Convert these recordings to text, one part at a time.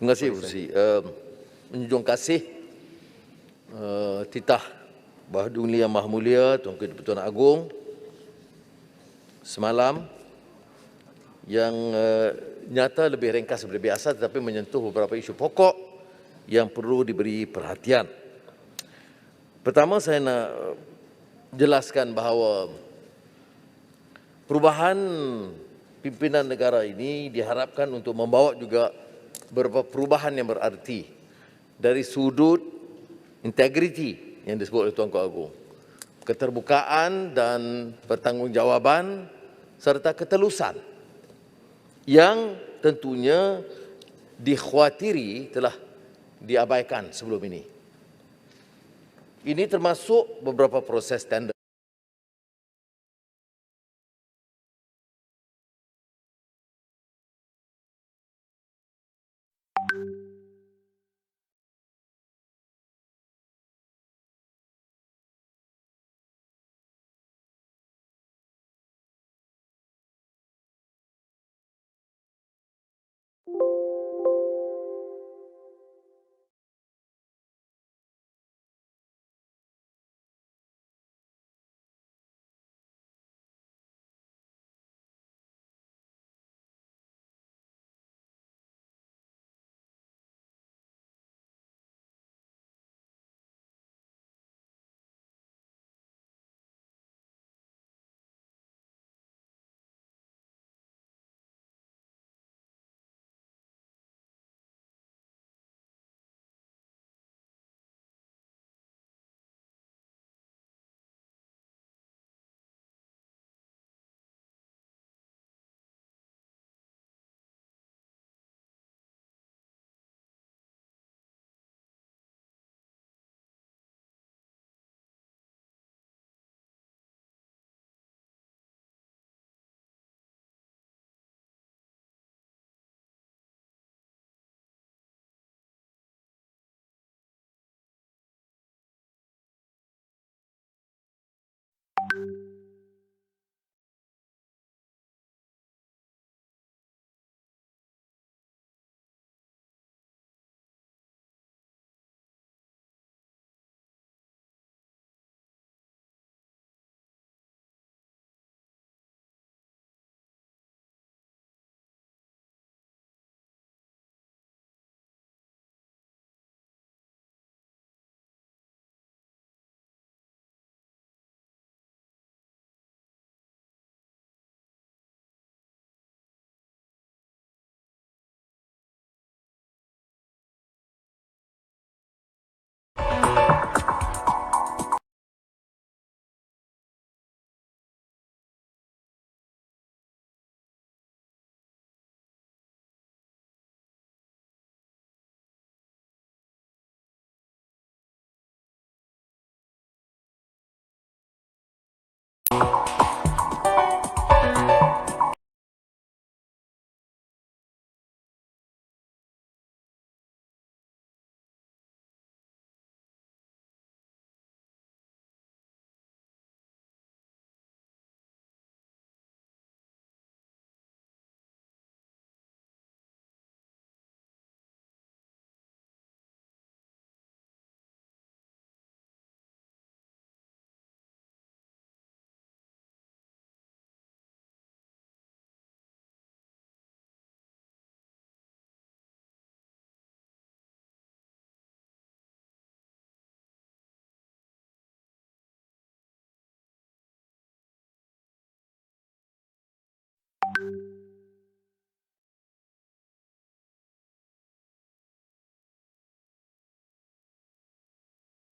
Terima kasih, Kursi. Menjunjung kasih titah Bahadur Yang Maha Mulia Tuanku di-Pertuan Agong semalam yang nyata lebih ringkas daripada biasa tetapi menyentuh beberapa isu pokok yang perlu diberi perhatian. Pertama, saya nak jelaskan bahawa perubahan pimpinan negara ini diharapkan untuk membawa juga beberapa perubahan yang berarti dari sudut integriti yang disebut oleh Tuanku Agong, keterbukaan dan pertanggungjawaban serta ketelusan yang tentunya dikhawatiri telah diabaikan sebelum ini. Ini termasuk beberapa proses tender.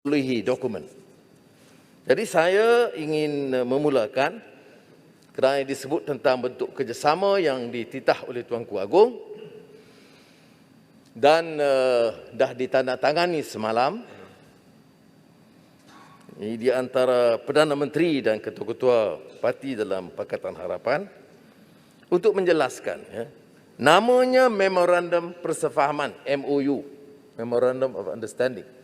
Dokumen. Jadi saya ingin memulakan kerana disebut tentang bentuk kerjasama yang dititah oleh Tuanku Agong dan dah ditandatangani semalam ini di antara Perdana Menteri dan ketua-ketua parti dalam Pakatan Harapan untuk menjelaskan namanya Memorandum Persefahaman MOU, Memorandum of Understanding.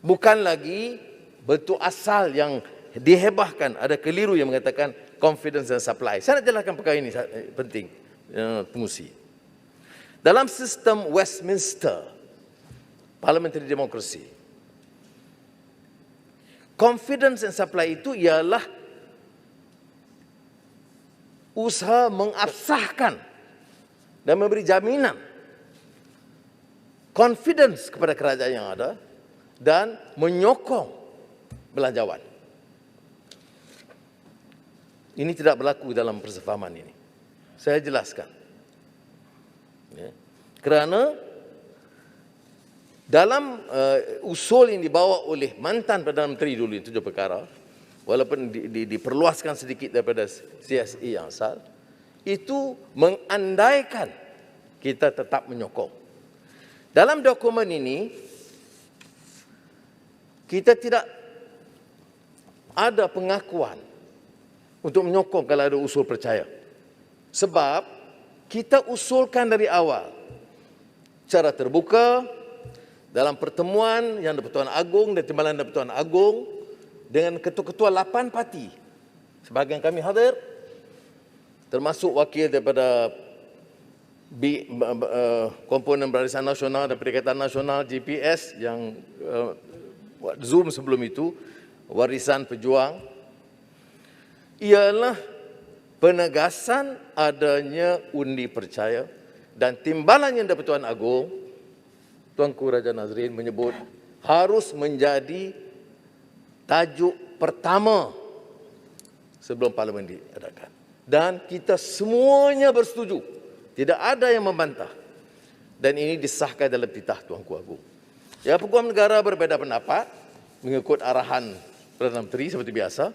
Bukan lagi bentuk asal yang dihebahkan. Ada keliru yang mengatakan confidence dan supply. Saya nak jelaskan perkara ini penting, Pengusi. Dalam sistem Westminster, parliamentary democracy, confidence and supply itu ialah usaha mengabsahkan dan memberi jaminan confidence kepada kerajaan yang ada dan menyokong belanjawan. Ini tidak berlaku dalam persefahaman ini. Saya jelaskan. Ya. Kerana dalam usul yang dibawa oleh mantan Perdana Menteri dulu itu 7 perkara, walaupun diperluaskan sedikit daripada CSE yang asal, itu mengandaikan kita tetap menyokong. Dalam dokumen ini, kita tidak ada pengakuan untuk menyokong kalau ada usul percaya. Sebab kita usulkan dari awal secara terbuka dalam pertemuan yang di-Pertuan Agong dan Timbalan di-Pertuan Agong dengan ketua-ketua 8 parti. Sebahagian kami hadir, termasuk wakil daripada komponen Barisan Nasional dan Perikatan Nasional GPS yang buat Zoom sebelum itu, Warisan Pejuang, ialah penegasan adanya undi percaya dan timbalan yang di-Pertuan Agong, Tuanku Raja Nazrin menyebut harus menjadi tajuk pertama sebelum parlimen diadakan. Dan kita semuanya bersetuju. Tidak ada yang membantah. Dan ini disahkan dalam titah Tuanku Agung. Ya, Peguam Negara berbeza pendapat mengikut arahan Perdana Menteri seperti biasa.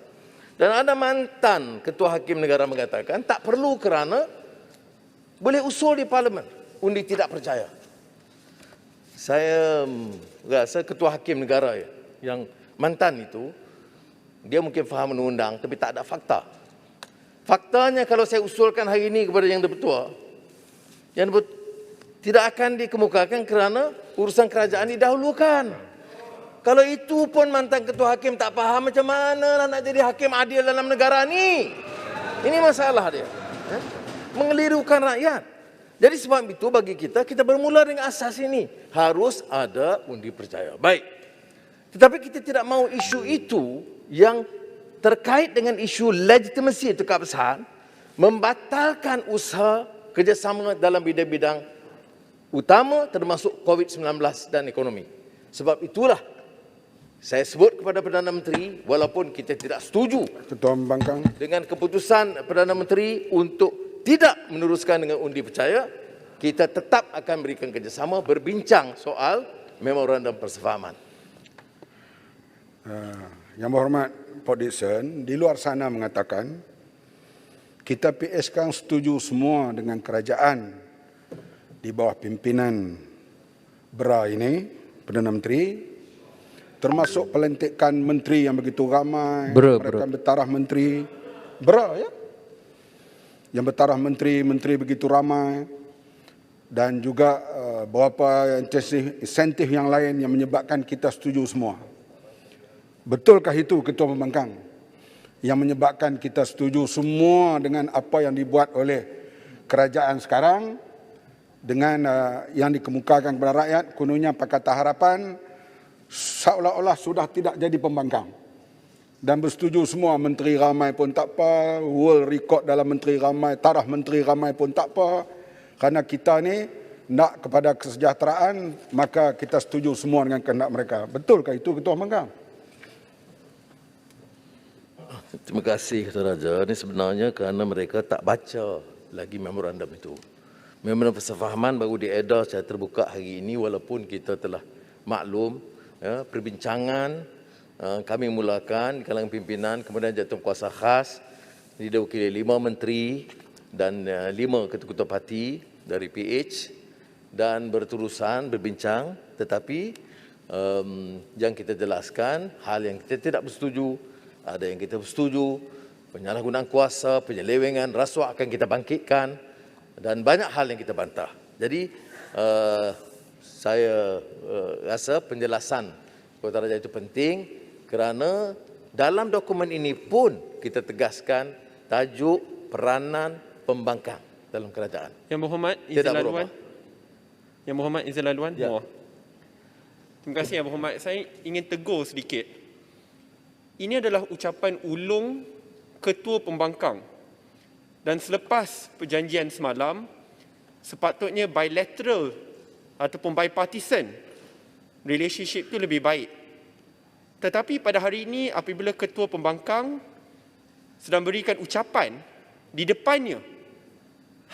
Dan ada mantan Ketua Hakim Negara mengatakan tak perlu kerana boleh usul di parlimen undi tidak percaya. Saya rasa Ketua Hakim Negara yang mantan itu, dia mungkin faham undang-undang tapi tak ada fakta. Faktanya kalau saya usulkan hari ini kepada Yang di-Pertua, tidak akan dikemukakan kerana urusan kerajaan didahulukan. Kalau itu pun mantan ketua hakim tak faham macam mana lah nak jadi hakim adil dalam negara ni. Ini masalah dia. Mengelirukan rakyat. Jadi sebab itu bagi kita bermula dengan asas ini. Harus ada undi percaya. Baik. Tetapi kita tidak mahu isu itu yang terkait dengan isu legitimasi itu keabsahan membatalkan usaha kerjasama dalam bidang-bidang utama termasuk COVID-19 dan ekonomi. Sebab itulah saya sebut kepada Perdana Menteri, walaupun kita tidak setuju Ketua Pembangkang dengan keputusan Perdana Menteri untuk tidak meneruskan dengan undi percaya, kita tetap akan berikan kerjasama berbincang soal memorandum persefahaman. Yang berhormat Pak Dixon, di luar sana mengatakan kita PS kan setuju semua dengan kerajaan di bawah pimpinan BRA ini, Perdana Menteri, termasuk pelantikan menteri yang begitu ramai, mereka bertaraf menteri, BRA ya, yang bertaraf menteri begitu ramai, dan juga beberapa insentif yang lain yang menyebabkan kita setuju semua. Betulkah itu Ketua Pembangkang? Yang menyebabkan kita setuju semua dengan apa yang dibuat oleh kerajaan sekarang, dengan yang dikemukakan kepada rakyat, kononnya Pakatan Harapan seolah-olah sudah tidak jadi pembangkang. Dan bersetuju semua, menteri ramai pun tak apa, world record dalam menteri ramai, taraf menteri ramai pun tak apa. Kerana kita ni nak kepada kesejahteraan, maka kita setuju semua dengan kehendak mereka. Betulkah itu Ketua Pembangkang? Terima kasih Ketua Raja. Ini sebenarnya kerana mereka tak baca lagi memorandum itu. Memorandum persefahaman baru diedar secara terbuka hari ini, walaupun kita telah maklum ya, perbincangan kami mulakan di kalangan pimpinan, kemudian Jawatankuasa Khas diwakili 5 menteri dan 5 ketua-ketua parti dari PH, dan berterusan berbincang, tetapi yang kita jelaskan hal yang kita tidak bersetuju, ada yang kita bersetuju, penyalahgunaan kuasa, penyelewengan, rasuah akan kita bangkitkan, dan banyak hal yang kita bantah. Jadi saya rasa penjelasan Ketua Raja itu penting kerana dalam dokumen ini pun kita tegaskan tajuk peranan pembangkang dalam kerajaan. Yang berhormat, Tidak Izin berubah. Laluan. Yang Berhormat Izzain Laluan, Ya. Muar. Terima kasih Yang Berhormat. Saya ingin tegur sedikit. Ini adalah ucapan ulung Ketua Pembangkang. Dan selepas perjanjian semalam, sepatutnya bilateral ataupun bipartisan relationship itu lebih baik. Tetapi pada hari ini apabila Ketua Pembangkang sedang berikan ucapan, di depannya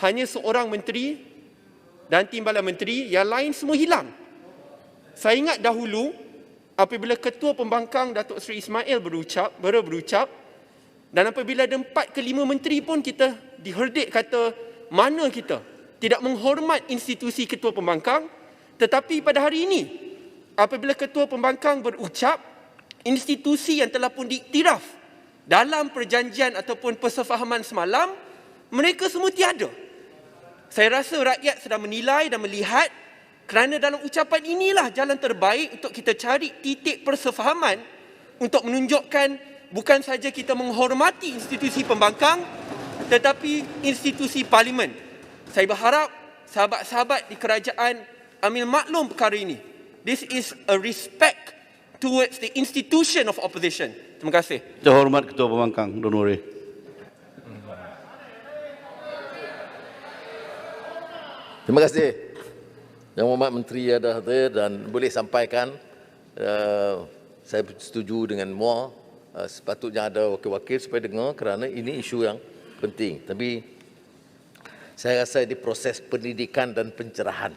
hanya seorang menteri dan timbalan menteri, yang lain semua hilang. Saya ingat dahulu apabila Ketua Pembangkang Datuk Seri Ismail berucap, dan apabila ada 4 ke 5 menteri pun kita diherdik kata mana kita tidak menghormat institusi Ketua Pembangkang. Tetapi pada hari ini apabila Ketua Pembangkang berucap, institusi yang telah pun diiktiraf dalam perjanjian ataupun persefahaman semalam, mereka semua tiada. Saya rasa rakyat sedang menilai dan melihat kerana dalam ucapan inilah jalan terbaik untuk kita cari titik persefahaman untuk menunjukkan bukan saja kita menghormati institusi pembangkang tetapi institusi parlimen. Saya berharap sahabat-sahabat di kerajaan ambil maklum perkara ini. This is a respect towards the institution of opposition. Terima kasih. Terhormat Ketua Pembangkang Dun Nuri. Terima kasih. Yang Berhormat Menteri ada hadir dan boleh sampaikan saya setuju dengan Muar, sepatutnya ada wakil-wakil supaya dengar kerana ini isu yang penting. Tapi saya rasa ini proses pendidikan dan pencerahan.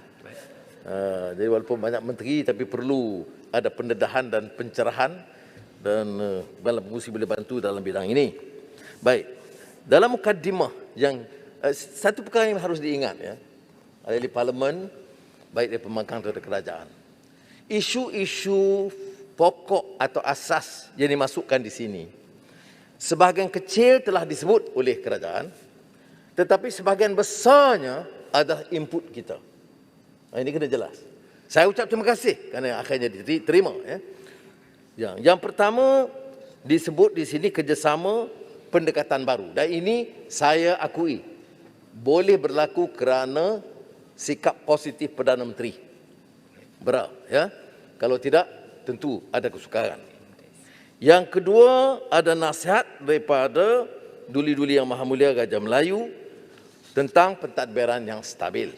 Jadi walaupun banyak menteri tapi perlu ada pendedahan dan pencerahan dan Badan Pengurusi boleh bantu dalam bidang ini. Baik. Dalam mukadimah yang satu perkara yang harus diingat ya. Ahli parlimen baik dari pembangkang atau dari kerajaan. Isu-isu pokok atau asas yang dimasukkan di sini sebahagian kecil telah disebut oleh kerajaan, tetapi sebahagian besarnya adalah input kita. Ini kena jelas. Saya ucap terima kasih kerana akhirnya diterima. Yang pertama disebut di sini kerjasama pendekatan baru. Dan ini saya akui boleh berlaku kerana sikap positif Perdana Menteri. Ya. Kalau tidak, tentu ada kesukaran. Yang kedua, ada nasihat daripada Duli-Duli Yang Maha Mulia Gajah Melayu tentang pentadbiran yang stabil.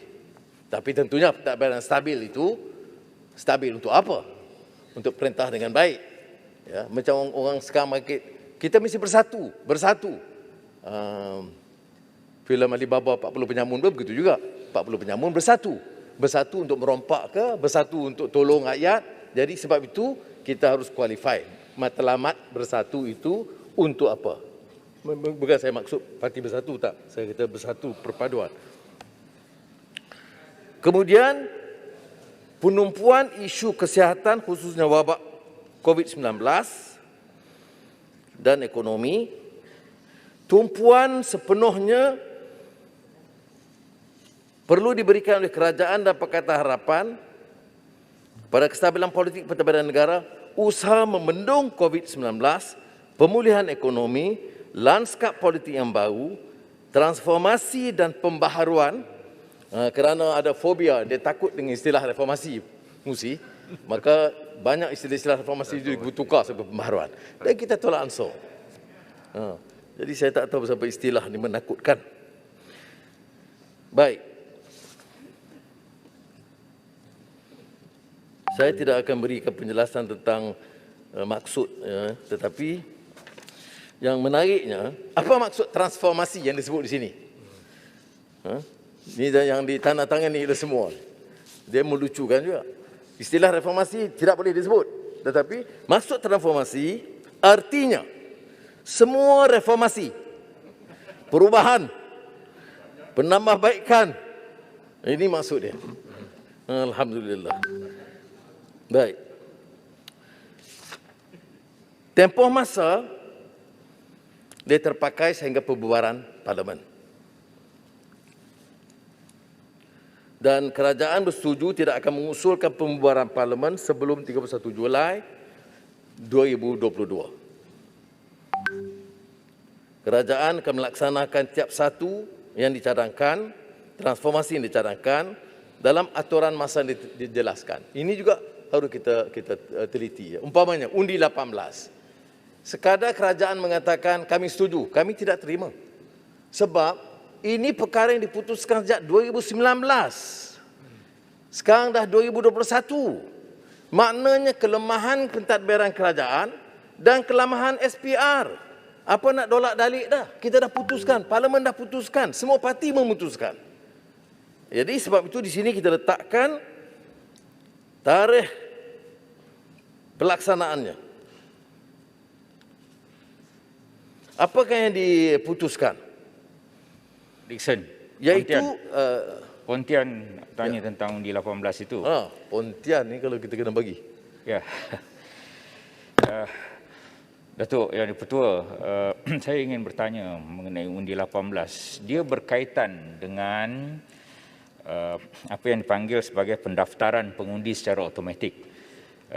Tapi tentunya pentadbiran stabil itu stabil untuk apa? Untuk perintah dengan baik. Ya, macam orang sekarang kita mesti bersatu. Filem Alibaba 40 penyamun pun begitu juga. 40 penyamun bersatu untuk merompak ke, bersatu untuk tolong rakyat. Jadi sebab itu kita harus qualify. Matlamat bersatu itu untuk apa? Bukan saya maksud parti bersatu, tak. Saya kata bersatu perpaduan. Kemudian penumpuan isu kesihatan khususnya wabak COVID-19 dan ekonomi. Tumpuan sepenuhnya perlu diberikan oleh kerajaan dan Pakatan Harapan pada kestabilan politik pentadbiran negara, usaha membendung COVID-19, pemulihan ekonomi, lanskap politik yang baru, transformasi dan pembaharuan. Kerana ada fobia, dia takut dengan istilah reformasi, maka banyak istilah-istilah reformasi itu ditukar sebagai pembaharuan. Dan kita tolak ansur. Jadi saya tak tahu sampai istilah ini menakutkan. Baik. Saya tidak akan berikan penjelasan tentang maksud, tetapi yang menariknya, apa maksud transformasi yang disebut di sini? Ini yang ditandatangani oleh semua. Dia melucukan juga. Istilah reformasi tidak boleh disebut. Tetapi maksud transformasi artinya semua reformasi, perubahan, penambahbaikan. Ini maksud dia. Alhamdulillah. Baik. Tempoh masa dia terpakai sehingga pembubaran parlimen. Dan kerajaan bersetuju tidak akan mengusulkan pembubaran parlimen sebelum 31 Julai 2022. Kerajaan akan melaksanakan tiap satu yang dicadangkan, transformasi yang dicadangkan dalam aturan masa yang dijelaskan. Ini juga harus kita teliti. Umpamanya undi 18. Sekadar kerajaan mengatakan kami setuju, kami tidak terima. Sebab ini perkara yang diputuskan sejak 2019. Sekarang dah 2021. Maknanya kelemahan pentadbiran kerajaan dan kelemahan SPR. Apa nak dolak dalik dah? Kita dah putuskan, Parlimen dah putuskan, semua parti memutuskan. Jadi sebab itu di sini kita letakkan tarikh pelaksanaannya. Apakah yang diputuskan? Dixon, Iaitu Pontian tanya tentang undi 18 itu. Pontian ni kalau kita kena bagi. Ya. Datuk Yang Dipertua, saya ingin bertanya mengenai undi 18. Dia berkaitan dengan apa yang dipanggil sebagai pendaftaran pengundi secara automatik.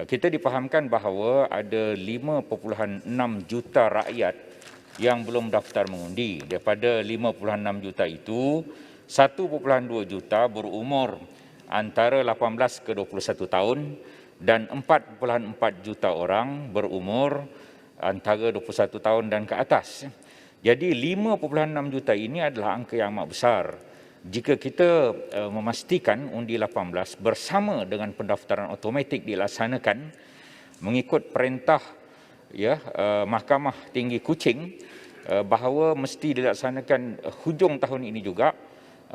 Kita difahamkan bahawa ada 5.6 juta rakyat yang belum daftar mengundi. Daripada 5.6 juta itu, 1.2 juta berumur antara 18 ke 21 tahun dan 4.4 juta orang berumur antara 21 tahun dan ke atas. Jadi 5.6 juta ini adalah angka yang amat besar. Jika kita memastikan undi 18 bersama dengan pendaftaran automatik dilaksanakan mengikut perintah Mahkamah Tinggi Kuching bahawa mesti dilaksanakan hujung tahun ini juga,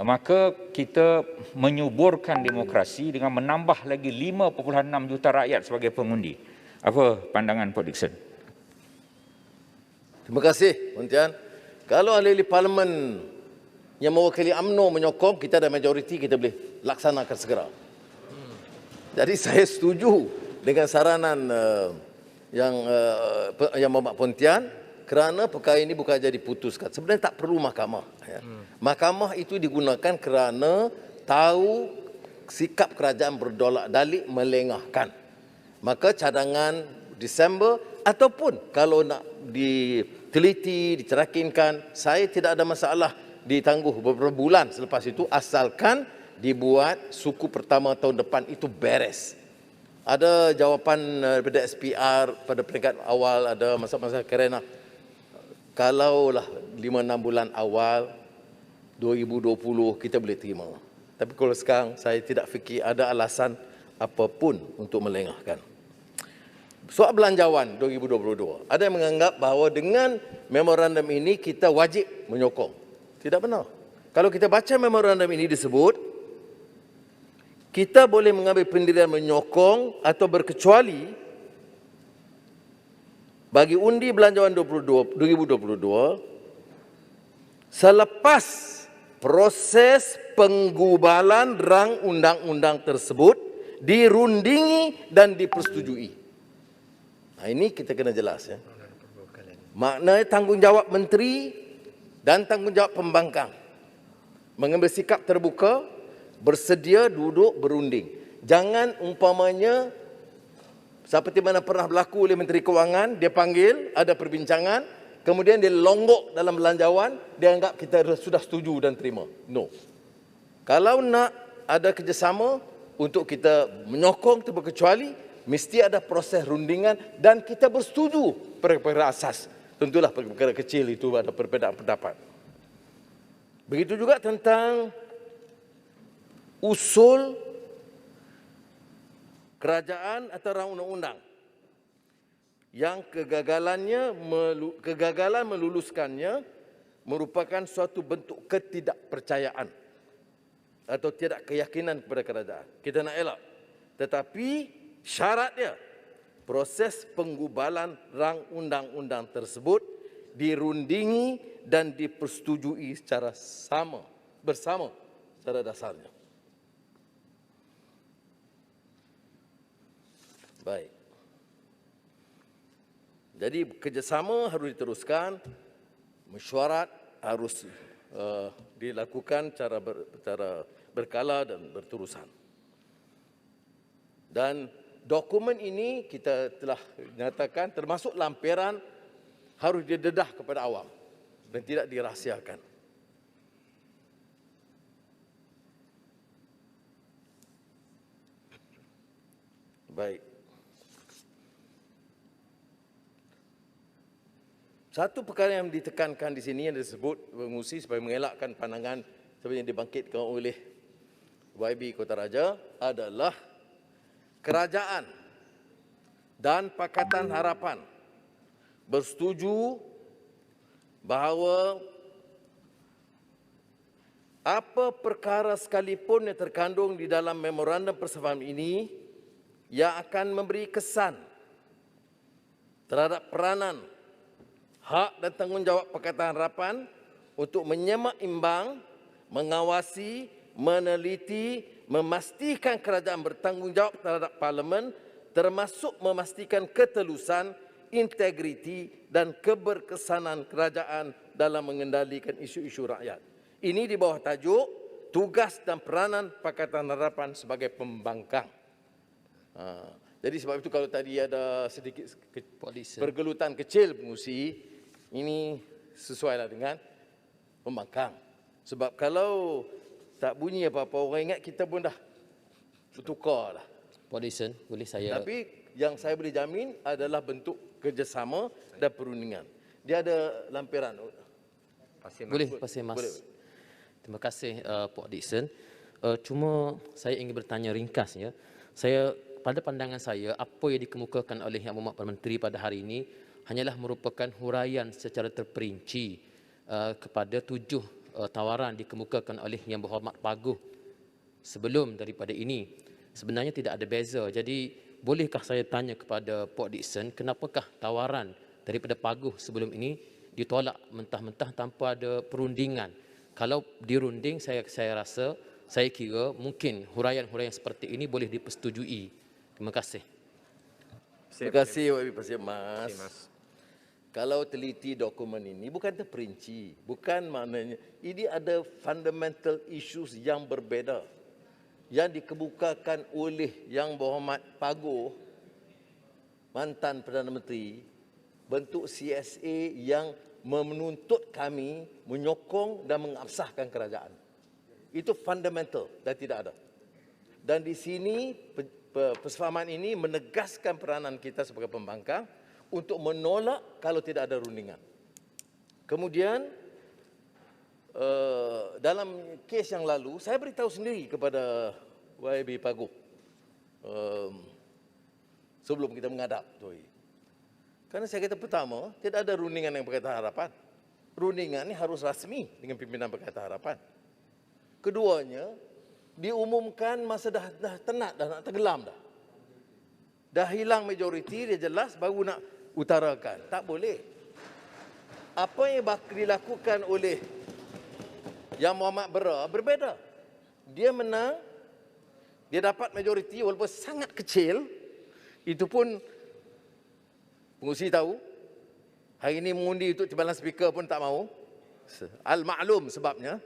maka kita menyuburkan demokrasi dengan menambah lagi 5.6 juta rakyat sebagai pengundi. Apa pandangan Pak Dixon? Terima kasih, Pontian. Kalau ahli-ahli Parlimen yang mewakili UMNO menyokong, kita ada majoriti, kita boleh laksanakan segera. Jadi saya setuju dengan saranan yang Muhammad Pontian, kerana perkara ini bukan saja diputuskan. Sebenarnya tak perlu mahkamah. Mahkamah itu digunakan kerana tahu sikap kerajaan berdolak dalik melengahkan. Maka cadangan Disember ataupun kalau nak diteliti, dicerakinkan, saya tidak ada masalah ditangguh beberapa bulan selepas itu asalkan dibuat suku pertama tahun depan itu beres. Ada jawapan daripada SPR pada peringkat awal, ada masa-masa kerana kalaulah 5-6 bulan awal 2020 kita boleh terima. Tapi kalau sekarang saya tidak fikir ada alasan apapun untuk melengahkan. Soal belanjawan 2022, ada yang menganggap bahawa dengan memorandum ini kita wajib menyokong. Tidak benar. Kalau kita baca memorandum ini disebut, kita boleh mengambil pendirian menyokong atau berkecuali bagi undi belanjawan 2022 selepas proses penggubalan rang undang-undang tersebut dirundingi dan dipersetujui. Nah, ini kita kena jelas ya. Maknanya tanggungjawab menteri dan tanggungjawab pembangkang mengambil sikap terbuka, bersedia duduk berunding. Jangan umpamanya seperti mana pernah berlaku oleh Menteri Kewangan, dia panggil, ada perbincangan, kemudian dia longgok dalam belanjawan, dia anggap kita sudah setuju dan terima. No. Kalau nak ada kerjasama untuk kita menyokong terkecuali, mesti ada proses rundingan dan kita bersetuju perkara asas. Tentulah perkara kecil itu ada perbezaan pendapat. Begitu juga tentang usul kerajaan atau rang undang-undang yang kegagalan meluluskannya merupakan suatu bentuk ketidakpercayaan atau tidak keyakinan kepada kerajaan. Kita nak elak. Tetapi syaratnya proses penggubalan rang undang-undang tersebut dirundingi dan dipersetujui secara bersama secara dasarnya. Baik. Jadi kerjasama harus diteruskan, mesyuarat harus dilakukan secara berkala dan berterusan. Dan dokumen ini kita telah nyatakan termasuk lampiran harus didedah kepada awam dan tidak dirahsiakan. Baik. Satu perkara yang ditekankan di sini yang disebut pengusi supaya mengelakkan pandangan seperti yang dibangkitkan oleh YB Kota Raja adalah kerajaan dan Pakatan Harapan bersetuju bahawa apa perkara sekalipun yang terkandung di dalam memorandum persefahaman ini yang akan memberi kesan terhadap peranan, hak dan tanggungjawab Pakatan Harapan untuk menyemak imbang, mengawasi, meneliti, memastikan kerajaan bertanggungjawab terhadap Parlimen, termasuk memastikan ketelusan, integriti dan keberkesanan kerajaan dalam mengendalikan isu-isu rakyat. Ini di bawah tajuk tugas dan peranan Pakatan Harapan sebagai pembangkang. Jadi sebab itu kalau tadi ada sedikit pergelutan kecil pengusi, ini sesuailah dengan pembangkang. Sebab kalau tak bunyi apa-apa, orang ingat kita pun dah bertukar dah. Pak Dixon, boleh saya... Tapi yang saya boleh jamin adalah bentuk kerjasama dan perundingan. Dia ada lampiran. Boleh, Pasir Mas. Boleh. Terima kasih Pak Dixon. Cuma saya ingin bertanya ringkas ya. Pada pandangan saya, apa yang dikemukakan oleh Yang Berhormat Perdana Menteri pada hari ini hanyalah merupakan huraian secara terperinci kepada 7 tawaran dikemukakan oleh Yang Berhormat Paguh sebelum daripada ini. Sebenarnya tidak ada beza. Jadi, bolehkah saya tanya kepada Pak Dixon, kenapakah tawaran daripada Paguh sebelum ini ditolak mentah-mentah tanpa ada perundingan? Kalau dirunding, saya kira mungkin huraian-huraian seperti ini boleh dipersetujui. Terima kasih. Terima kasih YB Pasir Mas. Kalau teliti dokumen ini bukan terperinci, bukan maknanya ini ada fundamental issues yang berbeza yang dikemukakan oleh Yang Berhormat Paguh, mantan Perdana Menteri, bentuk CSA yang menuntut kami menyokong dan mengabsahkan kerajaan. Itu fundamental dan tidak ada. Dan di sini persefahaman ini menegaskan peranan kita sebagai pembangkang untuk menolak kalau tidak ada rundingan. Kemudian dalam kes yang lalu saya beritahu sendiri kepada YB Paguh sebelum kita menghadap Toi. Karena saya kata pertama, tidak ada rundingan yang Pakatan Harapan. Rundingan ini harus rasmi dengan pimpinan Pakatan Harapan. Keduanya, diumumkan masa dah tenat, dah nak tenggelam dah. Dah hilang majoriti, dia jelas baru nak utarakan. Tak boleh. Apa yang dilakukan oleh Yang Muhammad Bera berbeza. Dia menang, dia dapat majoriti walaupun sangat kecil. Itu pun pengurusi tahu. Hari ini mengundi untuk timbalan speaker pun tak mahu. Al-maklum sebabnya.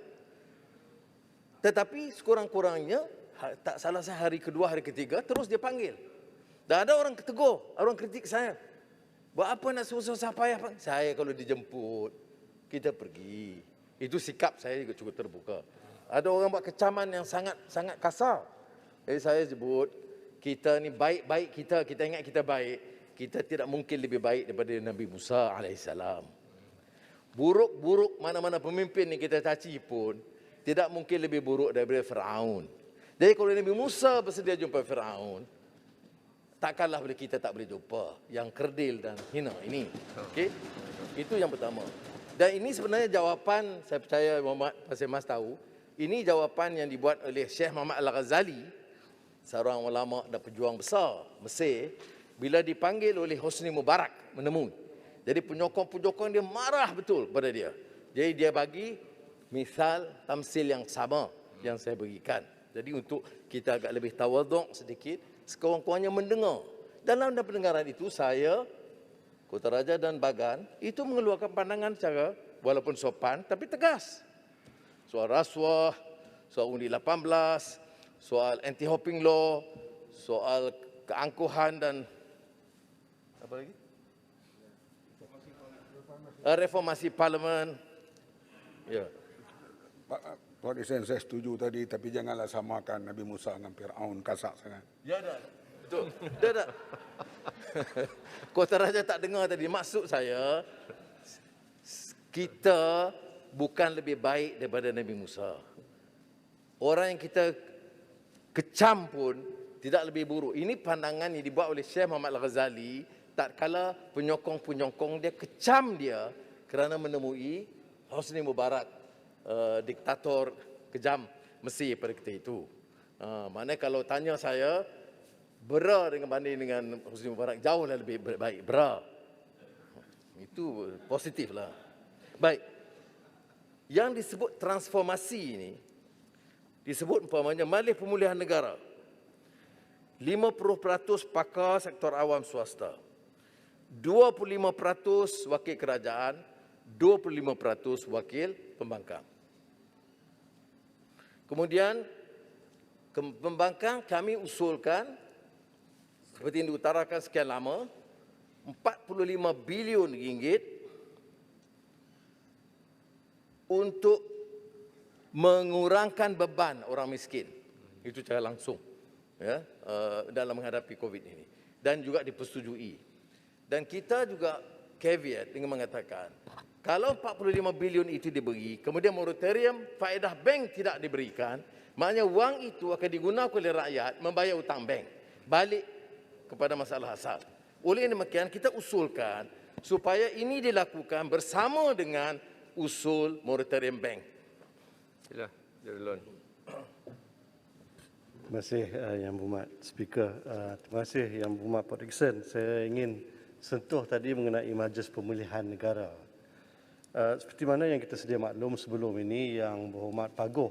Tetapi sekurang-kurangnya, tak salah saya hari kedua, hari ketiga, terus dia panggil. Dan ada orang ketegur, orang kritik saya. Buat apa nak susah-susah payah? Saya kalau dijemput, kita pergi. Itu sikap saya juga cukup terbuka. Ada orang buat kecaman yang sangat kasar. Jadi saya sebut, kita ni baik-baik kita ingat kita baik. Kita tidak mungkin lebih baik daripada Nabi Musa AS. Buruk-buruk mana-mana pemimpin yang kita caci pun, tidak mungkin lebih buruk daripada Firaun. Jadi kalau Nabi Musa bersedia jumpa Firaun, takkanlah kita tak boleh jumpa yang kerdil dan hina ini. Okey? Itu yang pertama. Dan ini sebenarnya jawapan, saya percaya Muhammad Pasir Mas tahu, ini jawapan yang dibuat oleh Syekh Muhammad Al-Ghazali, seorang ulama dan pejuang besar Mesir, bila dipanggil oleh Hosni Mubarak menemui. Jadi penyokong-penyokong dia marah betul pada dia. Jadi dia bagi misal tamsil yang sama yang saya berikan. Jadi untuk kita agak lebih tawaduk sedikit, sekurang-kurangnya mendengar. Dalam pendengaran itu saya, Kota Raja dan Bagan, itu mengeluarkan pandangan secara walaupun sopan tapi tegas. Soal rasuah, soal undi 18, soal anti-hopping law, soal keangkuhan dan apa lagi? Reformasi parlimen. Ya. Pak Dixon, saya setuju tadi, tapi janganlah samakan Nabi Musa dengan Firaun, kasar sangat. Ya dah. Betul. Dah tak? Kota Raja tak dengar tadi. Maksud saya, kita bukan lebih baik daripada Nabi Musa. Orang yang kita kecam pun tidak lebih buruk. Ini pandangan yang dibuat oleh Syekh Muhammad Al-Ghazali tak kala penyokong-penyokong dia kecam dia kerana menemui Hosni Mubarak, diktator kejam Mesir pada ketika itu. Maknanya kalau tanya saya, Bera dengan banding dengan Hosni Mubarak jauhlah lebih baik. Bera. Itu positif lah. Baik. Yang disebut transformasi ini, disebut umpamanya Majlis Pemulihan Negara. 50% pakar sektor awam swasta. 25% wakil kerajaan, 25% wakil pembangkang. Kemudian pembangkang kami usulkan seperti yang diutarakan sekian lama, 45 bilion ringgit untuk mengurangkan beban orang miskin. Itu cara langsung ya, dalam menghadapi COVID ini. Dan juga dipersetujui. Dan kita juga caveat dengan mengatakan, kalau 45 bilion itu diberi, kemudian moratorium faedah bank tidak diberikan, maknanya wang itu akan digunakan oleh rakyat membayar hutang bank. Balik kepada masalah asal. Oleh demikian, kita usulkan supaya ini dilakukan bersama dengan usul moratorium bank. Sila, Darulun. Terima kasih Yang Berhormat Speaker. Terima kasih Yang Berhormat Port Dickson. Saya ingin sentuh tadi mengenai Majlis Pemulihan Negara. Seperti mana yang kita sedia maklum sebelum ini, Yang Berhormat Pagoh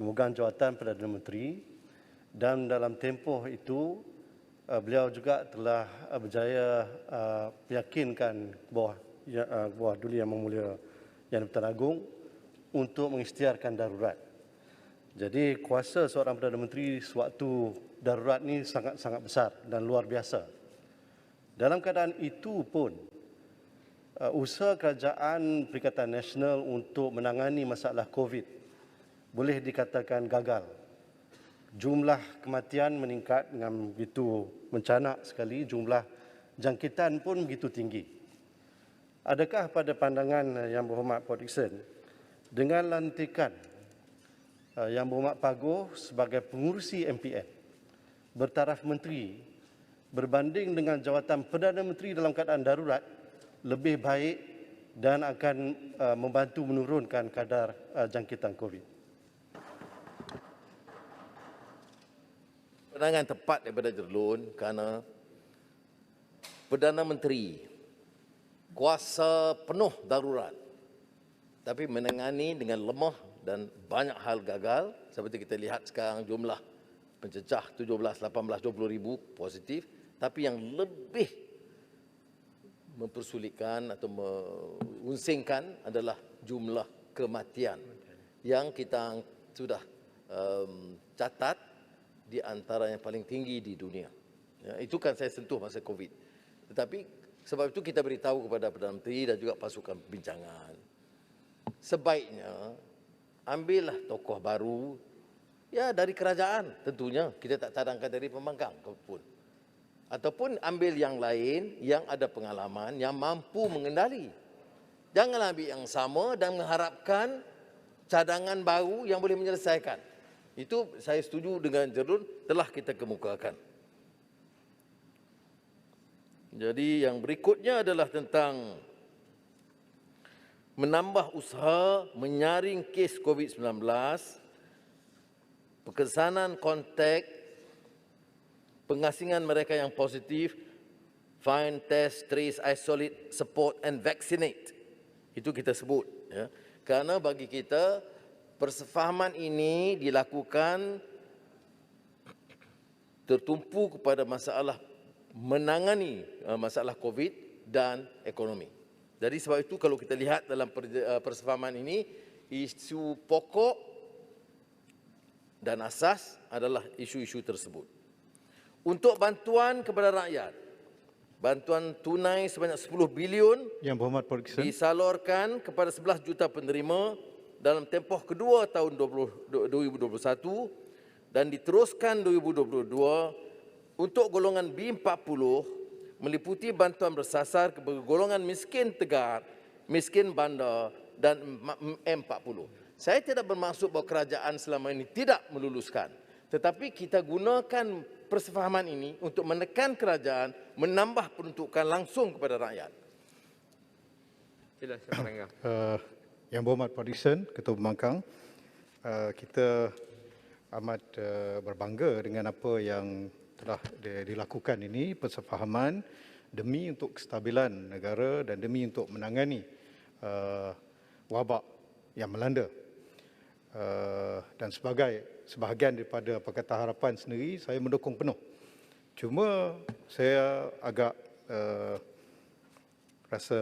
memegang jawatan Perdana Menteri, dan dalam tempoh itu beliau juga telah berjaya meyakinkan bawah Duli Yang Memulia Yang di-Pertuan Agong untuk mengisytiharkan darurat. Jadi kuasa seorang Perdana Menteri sewaktu darurat ini sangat-sangat besar dan luar biasa. Dalam keadaan itu pun, usaha kerajaan Perikatan Nasional untuk menangani masalah COVID boleh dikatakan gagal. Jumlah kematian meningkat dengan begitu mencanak sekali, jumlah jangkitan pun begitu tinggi. Adakah pada pandangan Yang Berhormat Port Dickson, dengan lantikan Yang Berhormat Pagoh sebagai pengurusi MPN bertaraf menteri berbanding dengan jawatan Perdana Menteri dalam keadaan darurat lebih baik dan akan membantu menurunkan kadar jangkitan COVID? Pandangan tepat daripada Darulun kerana Perdana Menteri kuasa penuh darurat tapi menangani dengan lemah dan banyak hal gagal, seperti kita lihat sekarang jumlah pencecah 17, 18, 20 ribu positif, tapi yang lebih mempersulitkan atau mengunsingkan adalah jumlah kematian yang kita sudah catat di antara yang paling tinggi di dunia. Ya, itu kan saya sentuh masa COVID. Tetapi sebab itu kita beritahu kepada Perdana Menteri dan juga pasukan perbincangan, sebaiknya ambillah tokoh baru, ya dari kerajaan tentunya, kita tak cadangkan dari pembangkang pun. Ataupun ambil yang lain yang ada pengalaman, yang mampu mengendali. Janganlah ambil yang sama dan mengharapkan cadangan baru yang boleh menyelesaikan. Itu saya setuju dengan Darulun, telah kita kemukakan. Jadi yang berikutnya adalah tentang menambah usaha menyaring kes COVID-19, pekesanan kontak, pengasingan mereka yang positif, find, test, trace, isolate, support and vaccinate. Itu kita sebut. Ya. Kerana bagi kita, persefahaman ini dilakukan tertumpu kepada masalah menangani masalah COVID dan ekonomi. Jadi sebab itu kalau kita lihat dalam persefahaman ini, isu pokok dan asas adalah isu-isu tersebut. Untuk bantuan kepada rakyat, bantuan tunai sebanyak 10 bilion Yang Berhormat Port Dickson, disalurkan kepada 11 juta penerima dalam tempoh kedua tahun 2021 dan diteruskan 2022 untuk golongan B40 meliputi bantuan bersasar kepada golongan miskin tegar, miskin bandar dan M40. Saya tidak bermaksud bahawa kerajaan selama ini tidak meluluskan, tetapi kita gunakan persefahaman ini untuk menekan kerajaan menambah peruntukan langsung kepada rakyat. Sila, Siapa Rangga. Yang berhormat Pak Dixon, Ketua Pembangkang, kita amat berbangga dengan apa yang telah dilakukan ini, persefahaman demi untuk kestabilan negara dan demi untuk menangani wabak yang melanda. Dan sebagai sebahagian daripada Pakatan Harapan sendiri, saya mendukung penuh. Cuma saya agak rasa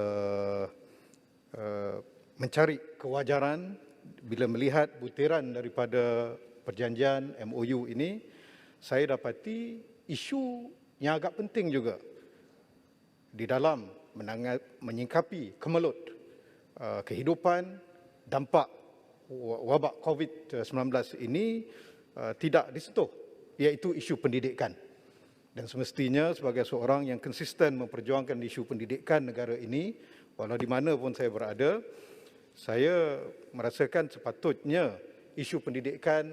mencari kewajaran bila melihat butiran daripada perjanjian MOU ini, saya dapati isu yang agak penting juga di dalam menyingkapi kemelut kehidupan dampak wabak COVID-19 ini tidak disentuh, iaitu isu pendidikan. Dan semestinya sebagai seorang yang konsisten memperjuangkan isu pendidikan negara ini, walau di mana pun saya berada, saya merasakan sepatutnya isu pendidikan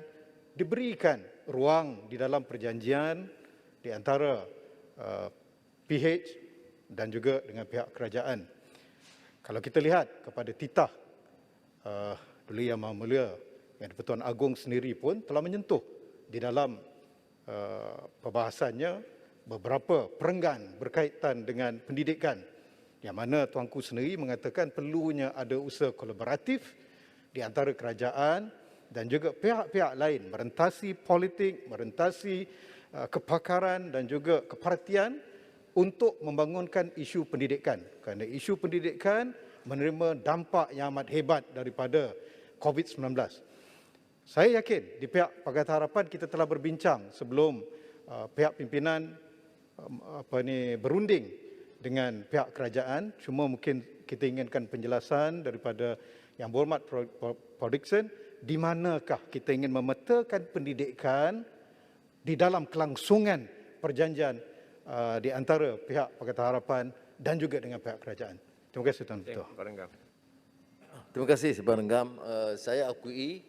diberikan ruang di dalam perjanjian di antara PH dan juga dengan pihak kerajaan. Kalau kita lihat kepada titah Duli Yang Maha Mulia, yang di-Pertuan Agong sendiri pun telah menyentuh di dalam perbahasannya beberapa perenggan berkaitan dengan pendidikan, yang mana Tuanku sendiri mengatakan perlunya ada usaha kolaboratif di antara kerajaan dan juga pihak-pihak lain, merentasi politik, merentasi kepakaran dan juga kepartian untuk membangunkan isu pendidikan. Kerana isu pendidikan menerima dampak yang amat hebat daripada COVID-19. Saya yakin di pihak Pakatan Harapan kita telah berbincang sebelum pihak pimpinan berunding dengan pihak kerajaan. Cuma mungkin kita inginkan penjelasan daripada Yang Berhormat Prof. Dixon, di manakah kita ingin memetakan pendidikan di dalam kelangsungan perjanjian di antara pihak Pakatan Harapan dan juga dengan pihak kerajaan. Terima kasih Tuan Ketua. Terima kasih Sebang Renggam. Saya akui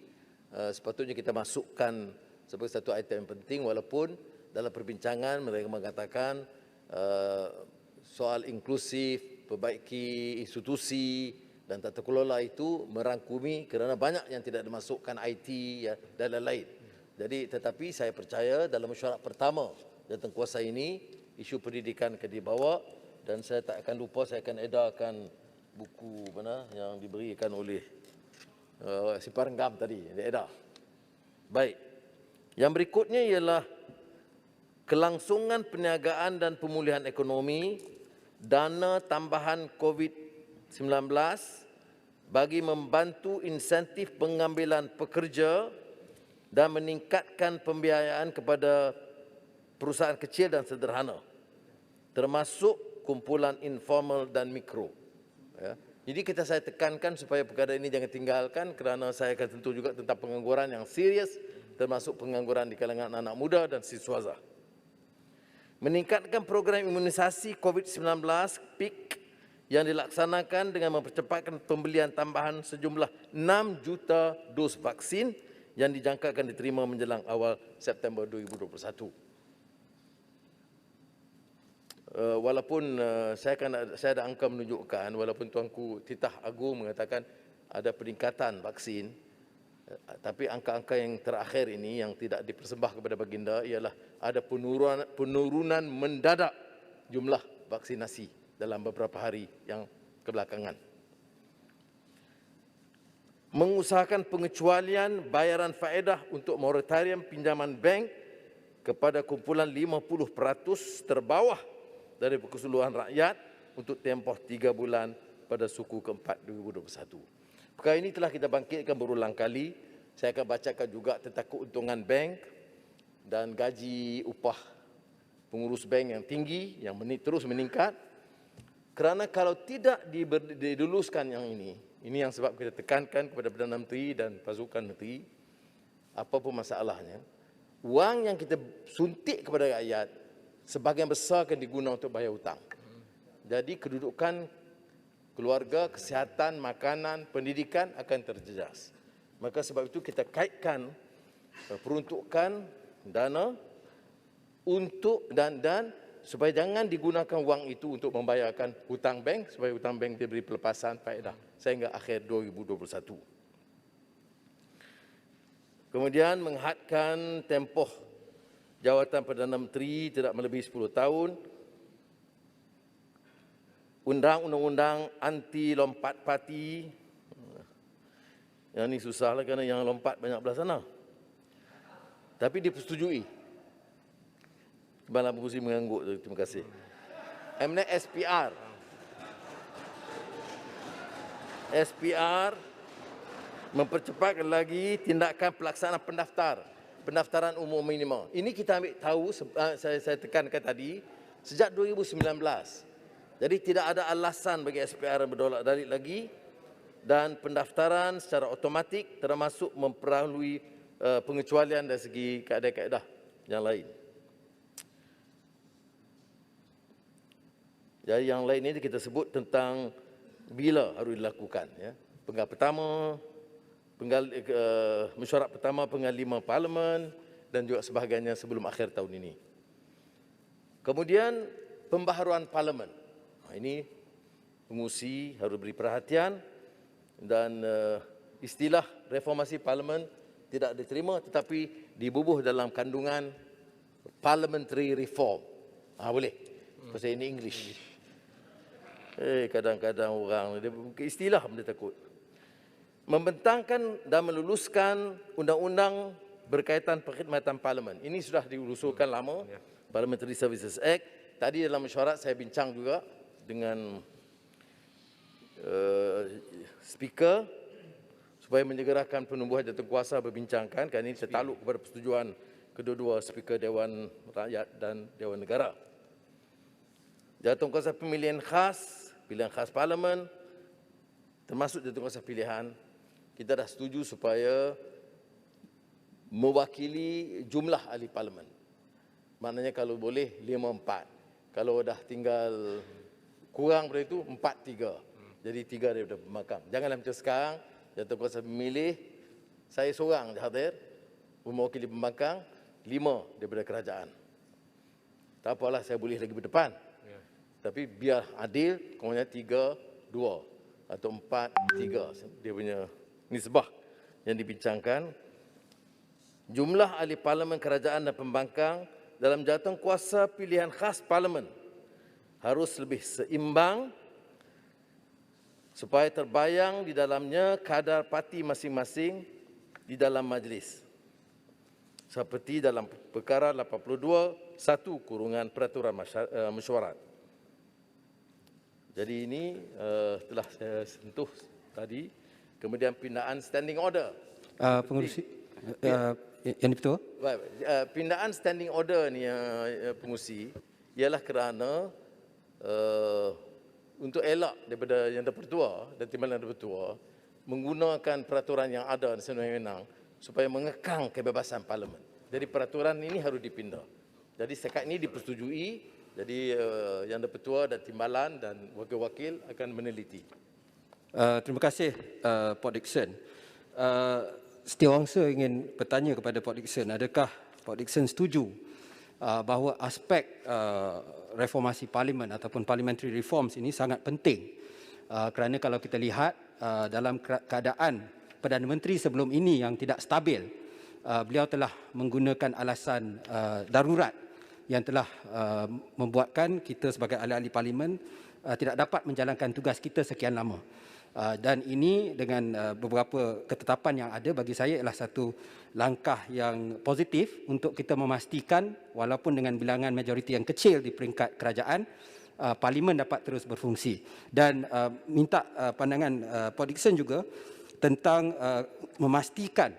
sepatutnya kita masukkan sebagai satu item yang penting, walaupun dalam perbincangan mereka mengatakan soal inklusif, perbaiki institusi dan tata kelola itu merangkumi kerana banyak yang tidak dimasukkan IT ya, dan lain-lain. Jadi tetapi saya percaya dalam mesyuarat pertama jawatankuasa ini isu pendidikan akan dibawa, dan saya tak akan lupa saya akan edarkan buku mana yang diberikan oleh Simpang Renggam tadi, dia edar. Baik. Yang berikutnya ialah kelangsungan perniagaan dan pemulihan ekonomi, dana tambahan COVID-19 bagi membantu insentif pengambilan pekerja dan meningkatkan pembiayaan kepada perusahaan kecil dan sederhana, termasuk kumpulan informal dan mikro. Ya. Jadi saya tekankan supaya perkara ini jangan tinggalkan, kerana saya akan tentu juga tentang pengangguran yang serius, termasuk pengangguran di kalangan anak muda dan siswaza. Meningkatkan program imunisasi COVID-19 PIK yang dilaksanakan dengan mempercepatkan pembelian tambahan sejumlah 6 juta dos vaksin yang dijangkakan diterima menjelang awal September 2021. Walaupun saya ada angka menunjukkan, walaupun Tuanku Titah Agung mengatakan ada peningkatan vaksin, tapi angka-angka yang terakhir ini yang tidak dipersembah kepada baginda ialah ada penurunan mendadak jumlah vaksinasi dalam beberapa hari yang kebelakangan. Mengusahakan pengecualian bayaran faedah untuk moratorium pinjaman bank kepada kumpulan 50% terbawah dari keseluruhan rakyat untuk tempoh 3 bulan pada suku keempat 2021. Perkara ini telah kita bangkitkan berulang kali. Saya akan bacakan juga tentang keuntungan bank dan gaji upah pengurus bank yang tinggi, yang terus meningkat. Kerana kalau tidak diluluskan yang ini yang sebab kita tekankan kepada Perdana Menteri dan pasukan menteri, apa pun masalahnya, wang yang kita suntik kepada rakyat sebahagian besar akan digunakan untuk bayar hutang. Jadi kedudukan keluarga, kesihatan, makanan, pendidikan akan terjejas. Maka sebab itu kita kaitkan peruntukan dana untuk dan supaya jangan digunakan wang itu untuk membayarkan hutang bank, supaya hutang bank diberi pelepasan faedah sehingga akhir 2021. Kemudian menghadkan tempoh jawatan Perdana Menteri tidak melebihi 10 tahun. Undang-undang anti lompat parti. Yang ni susahlah kerana yang lompat banyak belah sana. Tapi dipersetujui. Malam Buzi mengangguk tu. Terima kasih. SPR. SPR mempercepatkan lagi tindakan pelaksanaan pendaftaran umur minimum. Ini kita ambil tahu, saya tekankan tadi, sejak 2019. Jadi tidak ada alasan bagi SPR berdolak-dalik lagi dan pendaftaran secara otomatik termasuk memperoleh pengecualian dari segi kaedah-kaedah yang lain. Jadi yang lain ini kita sebut tentang bila harus dilakukan. Ya. Penggal pertama, mesyuarat pertama penggal 5 Parlimen dan juga sebahagiannya sebelum akhir tahun ini. Kemudian pembaharuan Parlimen. Ini pengurusi harus beri perhatian dan istilah reformasi Parlimen tidak diterima tetapi dibubuh dalam kandungan parliamentary reform. Boleh. Pasal ini English. Kadang-kadang orang dia istilah benda takut. Membentangkan dan meluluskan undang-undang berkaitan perkhidmatan Parlimen. Ini sudah diusulkan lama, Parliamentary Services Act. Tadi dalam mesyuarat saya bincang juga dengan speaker supaya menyegerakan penubuhan jawatankuasa berbincangkan, kerana ini tertakluk kepada persetujuan kedua-dua speaker Dewan Rakyat dan Dewan Negara. Jawatankuasa pilihan khas Parlimen, termasuk jawatankuasa pilihan, kita dah setuju supaya mewakili jumlah ahli Parlimen. Maknanya kalau boleh 5-4. Kalau dah tinggal kurang daripada itu 4-3. Jadi 3 daripada pembangkang. Janganlah macam sekarang, jawatankuasa pemilih, saya seorang hadir, mewakili pembangkang, 5 daripada kerajaan. Tak apalah, saya boleh lagi berdepan. Tapi biar adil, kurangnya 3-2 atau 4-3. Dia punya nisbah yang dibincangkan. Jumlah ahli Parlimen kerajaan dan pembangkang dalam jawatankuasa pilihan khas Parlimen harus lebih seimbang supaya terbayang di dalamnya kadar parti masing-masing di dalam majlis. Seperti dalam perkara 82, 1 kurungan peraturan mesyuarat. Jadi ini telah saya sentuh tadi. Kemudian pindaan standing order. Pengurusi, yang betul? Pindaan standing order ni pengurusi ialah kerana untuk elak daripada yang terpertua dan timbalan yang terpertua menggunakan peraturan yang ada di sewenang-wenang supaya mengekang kebebasan Parlimen. Jadi peraturan ini harus dipindah. Jadi setakat ini dipersetujui. Jadi yang terpertua dan timbalan dan wakil-wakil akan meneliti. Terima kasih Pak Dickson. Setiausaha ingin bertanya kepada Pak Dickson, adakah Pak Dickson setuju bahawa aspek reformasi Parlimen ataupun parliamentary reforms ini sangat penting? Kerana kalau kita lihat dalam keadaan Perdana Menteri sebelum ini yang tidak stabil, beliau telah menggunakan alasan darurat yang telah membuatkan kita sebagai ahli-ahli Parlimen tidak dapat menjalankan tugas kita sekian lama. Dan ini dengan beberapa ketetapan yang ada bagi saya adalah satu langkah yang positif untuk kita memastikan walaupun dengan bilangan majoriti yang kecil di peringkat kerajaan, Parlimen dapat terus berfungsi. Dan minta pandangan Pak Dickson juga tentang memastikan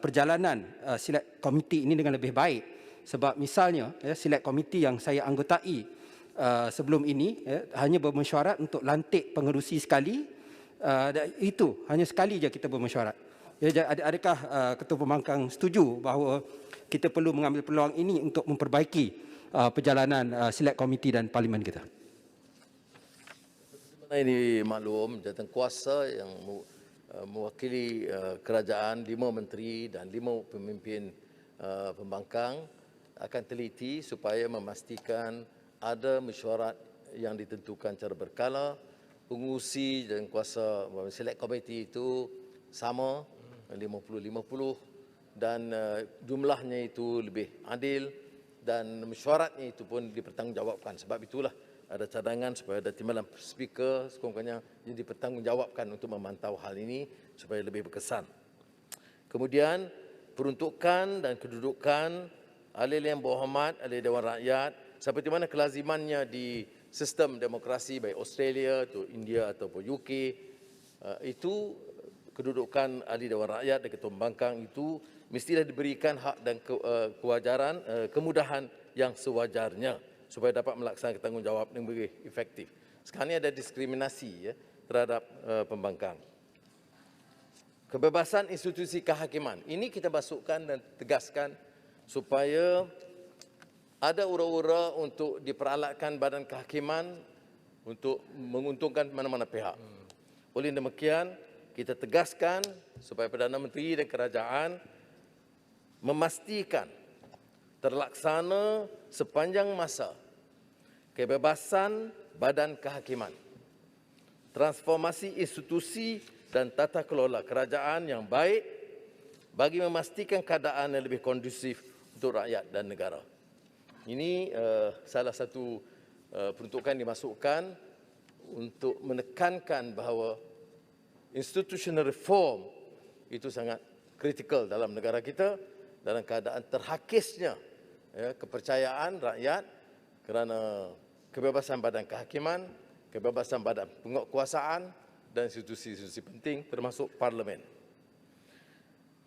perjalanan select komiti ini dengan lebih baik. Sebab misalnya select komiti yang saya anggotai sebelum ini hanya bermesyuarat untuk lantik pengerusi sekali, itu hanya sekali je kita bermesyuarat. Adakah Ketua Pembangkang setuju bahawa kita perlu mengambil peluang ini untuk memperbaiki perjalanan select komiti dan parlimen kita. Ini maklum, jawatankuasa yang mewakili kerajaan, 5 menteri dan 5 pemimpin pembangkang akan teliti supaya memastikan ada mesyuarat yang ditentukan secara berkala. Pengurusi dan kuasa select committee itu sama 50-50 dan jumlahnya itu lebih adil dan mesyuaratnya itu pun dipertanggungjawabkan. Sebab itulah ada cadangan supaya ada timbalan speaker sekurang-kurangnya yang dipertanggungjawabkan untuk memantau hal ini supaya lebih berkesan. Kemudian peruntukan dan kedudukan ahli yang berhormat, ahli Dewan Rakyat seperti mana kelazimannya di sistem demokrasi baik Australia atau India ataupun UK, itu kedudukan ahli Dewan Rakyat dan Ketua Pembangkang itu mestilah diberikan hak dan kewajaran, kemudahan yang sewajarnya supaya dapat melaksanakan tanggungjawab yang lebih efektif. Sekarang ini ada diskriminasi terhadap pembangkang. Kebebasan institusi kehakiman. Ini kita masukkan dan tegaskan supaya ada ura-ura untuk diperalatkan badan kehakiman untuk menguntungkan mana-mana pihak. Oleh demikian, kita tegaskan supaya Perdana Menteri dan kerajaan memastikan terlaksana sepanjang masa kebebasan badan kehakiman, transformasi institusi dan tata kelola kerajaan yang baik bagi memastikan keadaan yang lebih kondusif untuk rakyat dan negara. Ini salah satu peruntukan dimasukkan untuk menekankan bahawa institutional reform itu sangat kritikal dalam negara kita dalam keadaan terhakisnya kepercayaan rakyat kerana kebebasan badan kehakiman, kebebasan badan penguatkuasaan dan institusi-institusi penting termasuk parlimen.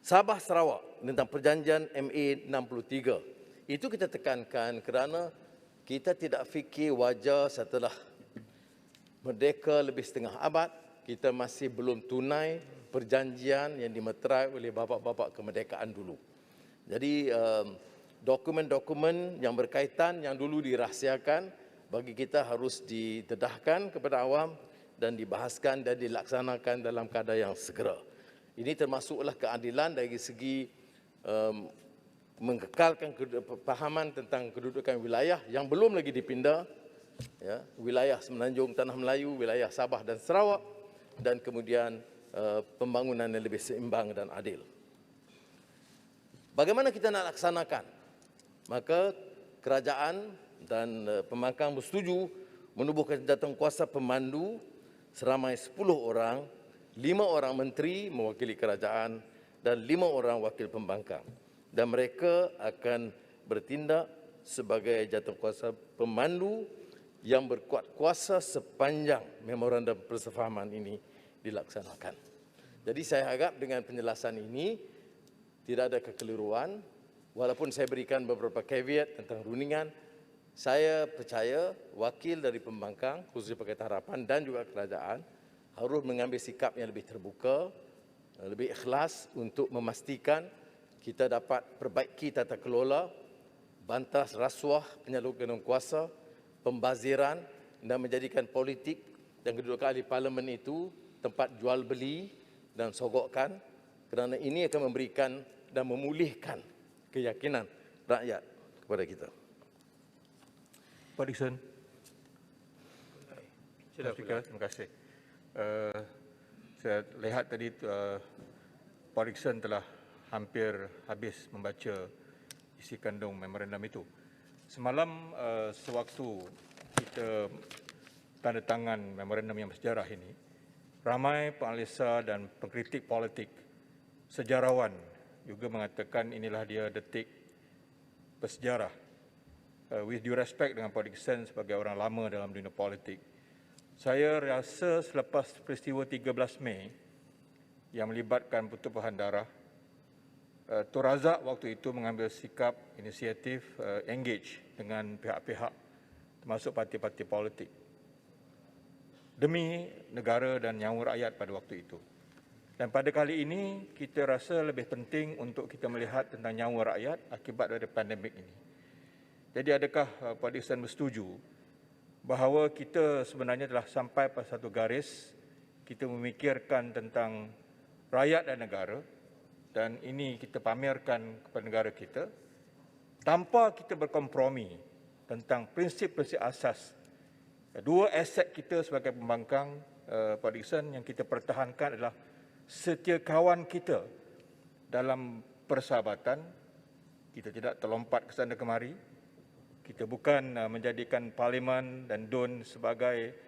Sabah Sarawak tentang perjanjian MA 63 itu kita tekankan kerana kita tidak fikir wajar setelah merdeka lebih setengah abad, kita masih belum tunai perjanjian yang dimeterai oleh bapa-bapa kemerdekaan dulu. Jadi dokumen-dokumen yang berkaitan yang dulu dirahsiakan bagi kita harus didedahkan kepada awam dan dibahaskan dan dilaksanakan dalam keadaan yang segera. Ini termasuklah keadilan dari segi mengekalkan pahaman tentang kedudukan wilayah yang belum lagi dipindah, wilayah Semenanjung Tanah Melayu, wilayah Sabah dan Sarawak, dan kemudian pembangunan yang lebih seimbang dan adil. Bagaimana kita nak laksanakan? Maka kerajaan dan pembangkang bersetuju menubuhkan jawatankuasa pemandu seramai 10 orang, 5 orang menteri mewakili kerajaan dan 5 orang wakil pembangkang. Dan mereka akan bertindak sebagai jawatankuasa pemandu yang berkuat kuasa sepanjang memorandum persefahaman ini dilaksanakan. Jadi saya harap dengan penjelasan ini tidak ada kekeliruan. Walaupun saya berikan beberapa caveat tentang rundingan, saya percaya wakil dari pembangkang, khususnya Pakatan Harapan dan juga kerajaan, harus mengambil sikap yang lebih terbuka, lebih ikhlas untuk memastikan kita dapat perbaiki tata kelola, bantas rasuah, penyalahgunaan kuasa, pembaziran dan menjadikan politik dan kedudukan ahli parlimen itu tempat jual beli dan sogokkan, kerana ini akan memberikan dan memulihkan keyakinan rakyat kepada kita. Pak Dixon. Speaker, terima kasih. Saya lihat tadi Pak Dixon telah hampir habis membaca isi kandung memorandum itu. Semalam sewaktu kita tanda tangan memorandum yang bersejarah ini, ramai penganalisa dan pengkritik politik, sejarawan juga mengatakan inilah dia detik bersejarah. With due respect dengan Pak Dixon sebagai orang lama dalam dunia politik, saya rasa selepas peristiwa 13 Mei yang melibatkan pertumpahan darah, Tun Razak waktu itu mengambil sikap inisiatif engage dengan pihak-pihak termasuk parti-parti politik demi negara dan nyawa rakyat pada waktu itu. Dan pada kali ini kita rasa lebih penting untuk kita melihat tentang nyawa rakyat akibat dari pandemik ini. Jadi adakah Pak Dixon bersetuju bahawa kita sebenarnya telah sampai pada satu garis, kita memikirkan tentang rakyat dan negara, dan ini kita pamerkan kepada negara kita, tanpa kita berkompromi tentang prinsip-prinsip asas. Dua aset kita sebagai pembangkang, Pak Dixon, yang kita pertahankan adalah setia kawan kita dalam persahabatan. Kita tidak terlompat ke sana kemari. Kita bukan menjadikan parlimen dan DUN sebagai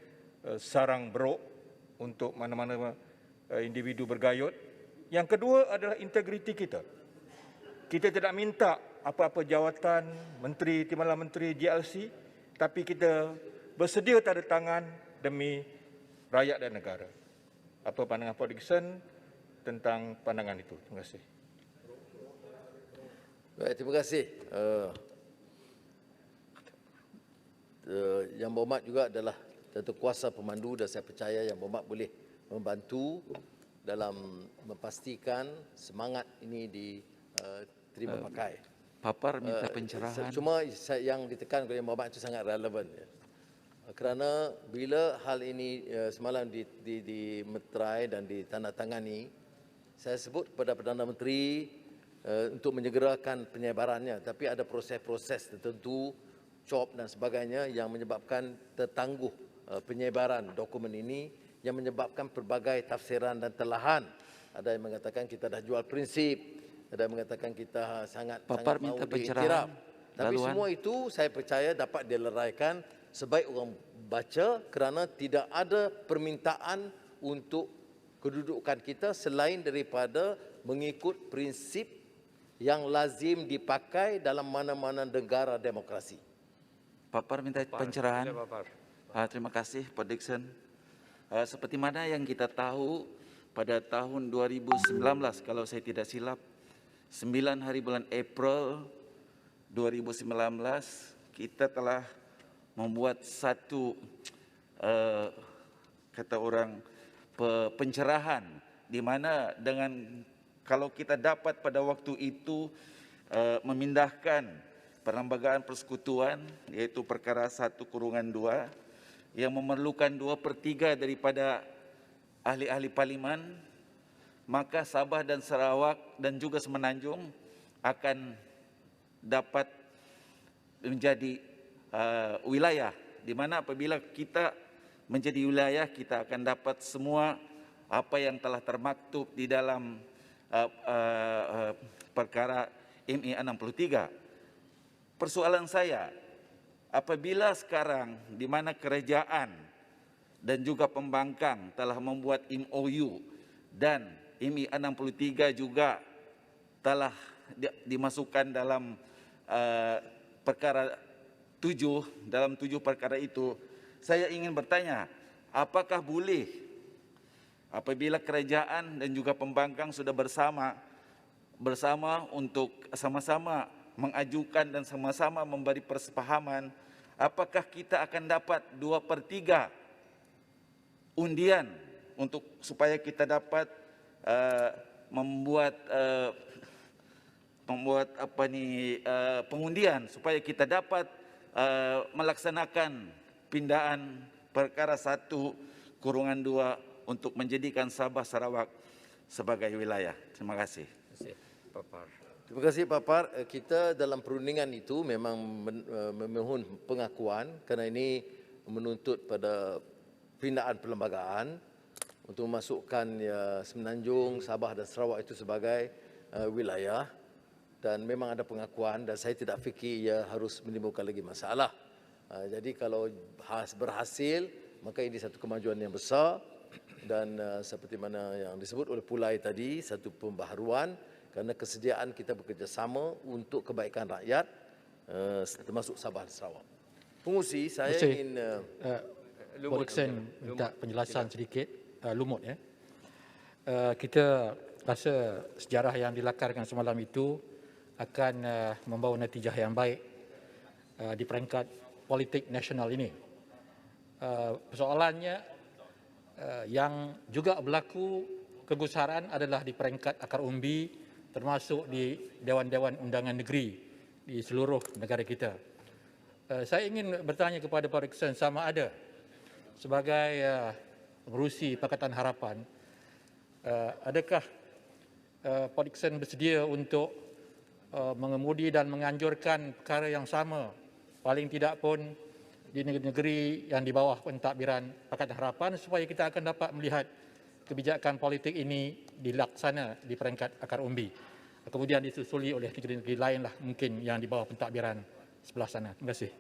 sarang beruk untuk mana-mana individu bergayut. Yang kedua adalah integriti kita. Kita tidak minta apa-apa jawatan, menteri, timbalan menteri, GLC, tapi kita bersedia tanda tangan demi rakyat dan negara. Apa pandangan Pak Dixon tentang pandangan itu? Terima kasih. Baik, terima kasih. Yang Berhormat juga adalah tentu kuasa pemandu dan saya percaya Yang Berhormat boleh membantu dalam memastikan semangat ini diterima pakai. Papar minta pencerahan. Cuma yang ditekan oleh Yang Berhormat itu sangat relevan. Ya. Kerana bila hal ini semalam dimeterai dan ditandatangani, saya sebut kepada Perdana Menteri untuk menyegerakan penyebarannya, tapi ada proses-proses tertentu, COP dan sebagainya yang menyebabkan tertangguh penyebaran dokumen ini, yang menyebabkan pelbagai tafsiran dan telahan. Ada yang mengatakan kita dah jual prinsip, ada yang mengatakan kita sangat mahu diiktiraf. Tapi semua itu saya percaya dapat dileraikan sebaik orang baca, kerana tidak ada permintaan untuk kedudukan kita selain daripada mengikut prinsip yang lazim dipakai dalam mana-mana negara demokrasi. Papar minta pencerahan. Terima kasih Pak Dixon. Seperti mana yang kita tahu, pada tahun 2019 kalau saya tidak silap, 9 hari bulan April 2019 kita telah membuat satu kata orang pencerahan, di mana dengan kalau kita dapat pada waktu itu memindahkan perlembagaan persekutuan, yaitu perkara 1/2 yang memerlukan 2/3 daripada ahli-ahli parlimen, maka Sabah dan Sarawak dan juga Semenanjung akan dapat menjadi wilayah, di mana apabila kita menjadi wilayah, kita akan dapat semua apa yang telah termaktub di dalam perkara MI 63. Persoalan saya, apabila sekarang di mana kerajaan dan juga pembangkang telah membuat MOU dan MI 63 juga telah dimasukkan dalam perkara 7, dalam 7 perkara itu, saya ingin bertanya, apakah boleh apabila kerajaan dan juga pembangkang sudah bersama untuk sama-sama mengajukan dan sama-sama memberi persepahaman, apakah kita akan dapat 2/3 undian untuk supaya kita dapat membuat pengundian supaya kita dapat melaksanakan pindahan perkara 1/2 untuk menjadikan Sabah Sarawak sebagai wilayah. Terima kasih. Terima kasih Papar. Kita dalam perundingan itu memang memohon pengakuan kerana ini menuntut pada pindahan perlembagaan untuk memasukkan Semenanjung, Sabah dan Sarawak itu sebagai wilayah, dan memang ada pengakuan dan saya tidak fikir ia harus menimbulkan lagi masalah. Jadi kalau berhasil, maka ini satu kemajuan yang besar dan seperti mana yang disebut oleh Pulai tadi, satu pembaharuan kerana kesediaan kita bekerjasama untuk kebaikan rakyat termasuk Sabah dan Sarawak. Pengurusi, saya ingin Pak Dixon minta penjelasan sedikit, lumut ya. Kita rasa sejarah yang dilakarkan semalam itu akan membawa natijah yang baik di peringkat politik nasional ini. Persoalannya yang juga berlaku kegusaran adalah di peringkat akar umbi, termasuk di Dewan-Dewan Undangan Negeri di seluruh negara kita. Saya ingin bertanya kepada Pak Dickson sama ada sebagai pengerusi Pakatan Harapan, adakah Pak Dickson bersedia untuk mengemudi dan menganjurkan perkara yang sama, paling tidak pun di negeri-negeri yang di bawah pentadbiran Pakatan Harapan, supaya kita akan dapat melihat kebijakan politik ini dilaksana di peringkat akar umbi, kemudian disusuli oleh negeri-negeri lain lah mungkin yang di bawah pentadbiran sebelah sana. Terima kasih.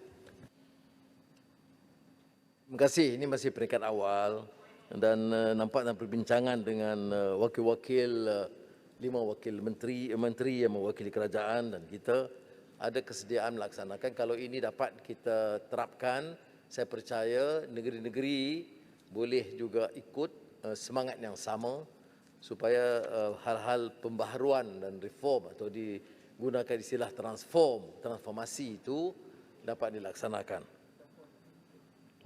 Terima kasih. Ini masih peringkat awal dan nampak dalam perbincangan dengan wakil-wakil 5 wakil menteri yang mewakili kerajaan dan kita ada kesediaan melaksanakan. Kalau ini dapat kita terapkan, saya percaya negeri-negeri boleh juga ikut semangat yang sama supaya hal-hal pembaharuan dan reform atau digunakan istilah transformasi itu dapat dilaksanakan.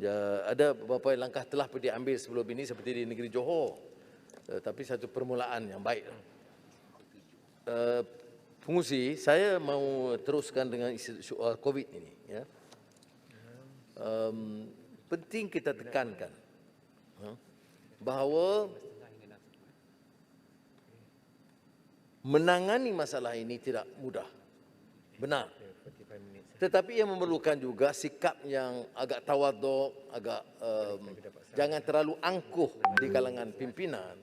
Ya, ada beberapa langkah telah pun diambil sebelum ini seperti di negeri Johor, tapi satu permulaan yang baik. Pengurusi, saya mau teruskan dengan isu COVID ini. Ya. Penting kita tekankan bahawa menangani masalah ini tidak mudah. Benar. Tetapi ia memerlukan juga sikap yang agak tawaduk, agak jangan terlalu angkuh di kalangan pimpinan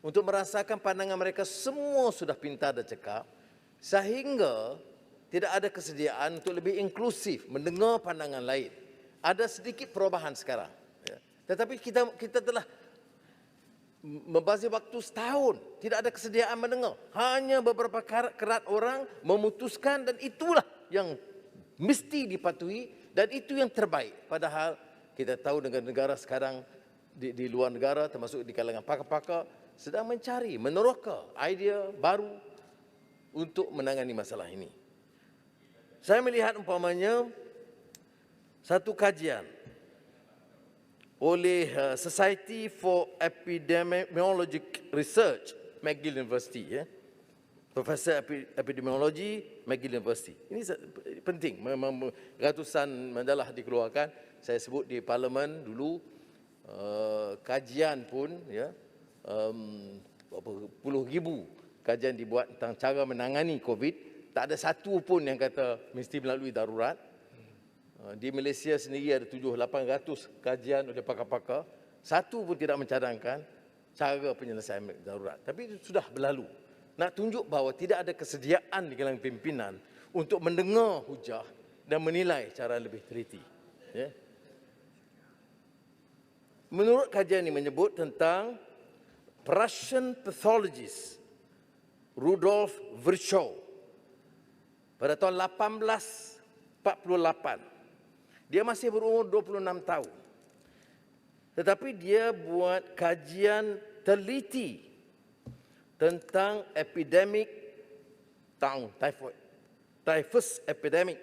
untuk merasakan pandangan mereka semua sudah pintar dan cekap sehingga tidak ada kesediaan untuk lebih inklusif mendengar pandangan lain. Ada sedikit perubahan sekarang. Ya. Tetapi kita telah membazir waktu setahun, tidak ada kesediaan mendengar. Hanya beberapa kerat orang memutuskan dan itulah yang mesti dipatuhi dan itu yang terbaik. Padahal kita tahu negara-negara sekarang di luar negara termasuk di kalangan pakar-pakar sedang mencari, meneroka idea baru untuk menangani masalah ini. Saya melihat umpamanya satu kajian oleh Society for Epidemiologic Research, McGill University, ya. Profesor Epidemiologi, McGill University. Ini penting, ratusan majalah dikeluarkan. Saya sebut di Parlimen dulu, kajian pun, ya, puluh ribu kajian dibuat tentang cara menangani COVID. Tak ada satu pun yang kata mesti melalui darurat. Di Malaysia sendiri ada 700-800 kajian oleh pakar-pakar. Satu pun tidak mencadangkan cara penyelesaian darurat. Tapi itu sudah berlalu. Nak tunjuk bahawa tidak ada kesediaan di kalangan pimpinan untuk mendengar hujah dan menilai cara lebih teliti. Ya. Menurut kajian ini menyebut tentang Prussian pathologist Rudolf Virchow pada tahun 1848. Dia masih berumur 26 tahun. Tetapi dia buat kajian teliti tentang epidemik typhus epidemic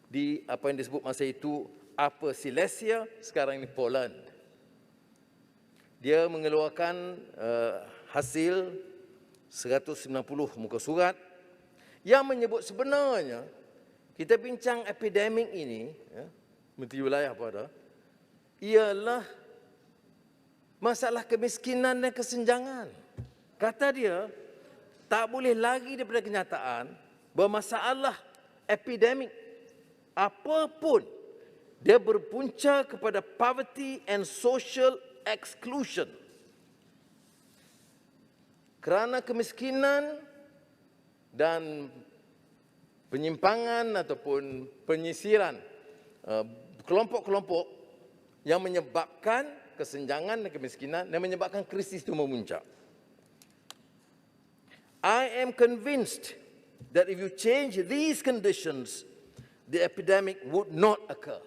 di apa yang disebut masa itu Upper Silesia, sekarang ini Poland. Dia mengeluarkan hasil 190 muka surat yang menyebut sebenarnya kita bincang epidemik ini, ya, menteri wilayah pada, ialah masalah kemiskinan dan kesenjangan. Kata dia, tak boleh lagi daripada kenyataan bahawa masalah epidemik apapun dia berpunca kepada poverty and social exclusion. Kerana kemiskinan dan penyimpangan ataupun penyisiran kelompok-kelompok yang menyebabkan kesenjangan dan kemiskinan dan menyebabkan krisis itu memuncak. I am convinced that if you change these conditions, the epidemic would not occur.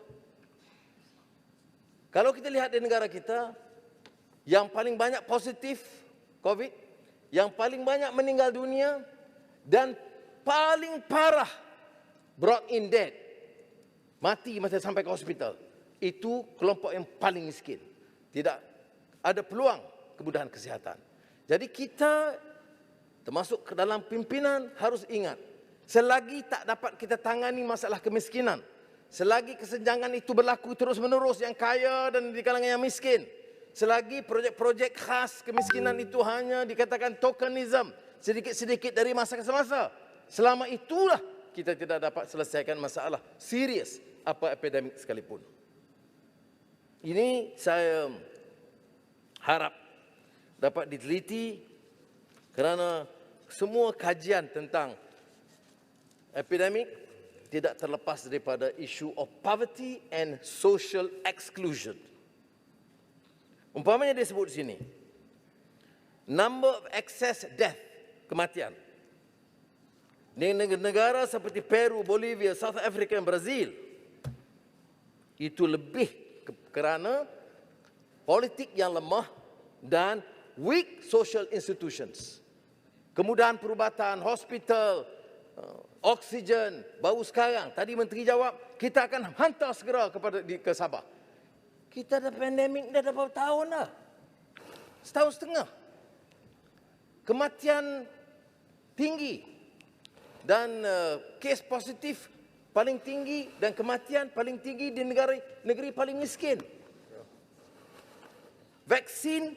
Kalau kita lihat di negara kita, yang paling banyak positif COVID, yang paling banyak meninggal dunia, dan paling parah brought in dead, mati masa sampai ke hospital, itu kelompok yang paling miskin. Tidak ada peluang kemudahan kesihatan. Jadi kita termasuk ke dalam pimpinan harus ingat Selagi tak dapat kita tangani masalah kemiskinan, selagi kesenjangan itu berlaku terus-menerus, yang kaya dan di kalangan yang miskin, selagi projek-projek khas kemiskinan itu hanya dikatakan tokenism, sedikit-sedikit dari masa ke masa, selama itulah kita tidak dapat selesaikan masalah serius apa epidemik sekalipun. Ini saya harap dapat diteliti kerana semua kajian tentang epidemik tidak terlepas daripada isu of poverty and social exclusion. Umpamanya dia sebut di sini, number of excess death, kematian. Di negara seperti Peru, Bolivia, South Africa dan Brazil, itu lebih kerana politik yang lemah dan weak social institutions. Kemudahan perubatan, hospital, oksigen, baru sekarang. Tadi Menteri jawab, kita akan hantar segera ke Sabah. Kita dah pandemik dah berapa tahun dah? Setahun setengah. Kematian tinggi dan kes positif paling tinggi dan kematian paling tinggi di negeri paling miskin. Vaksin,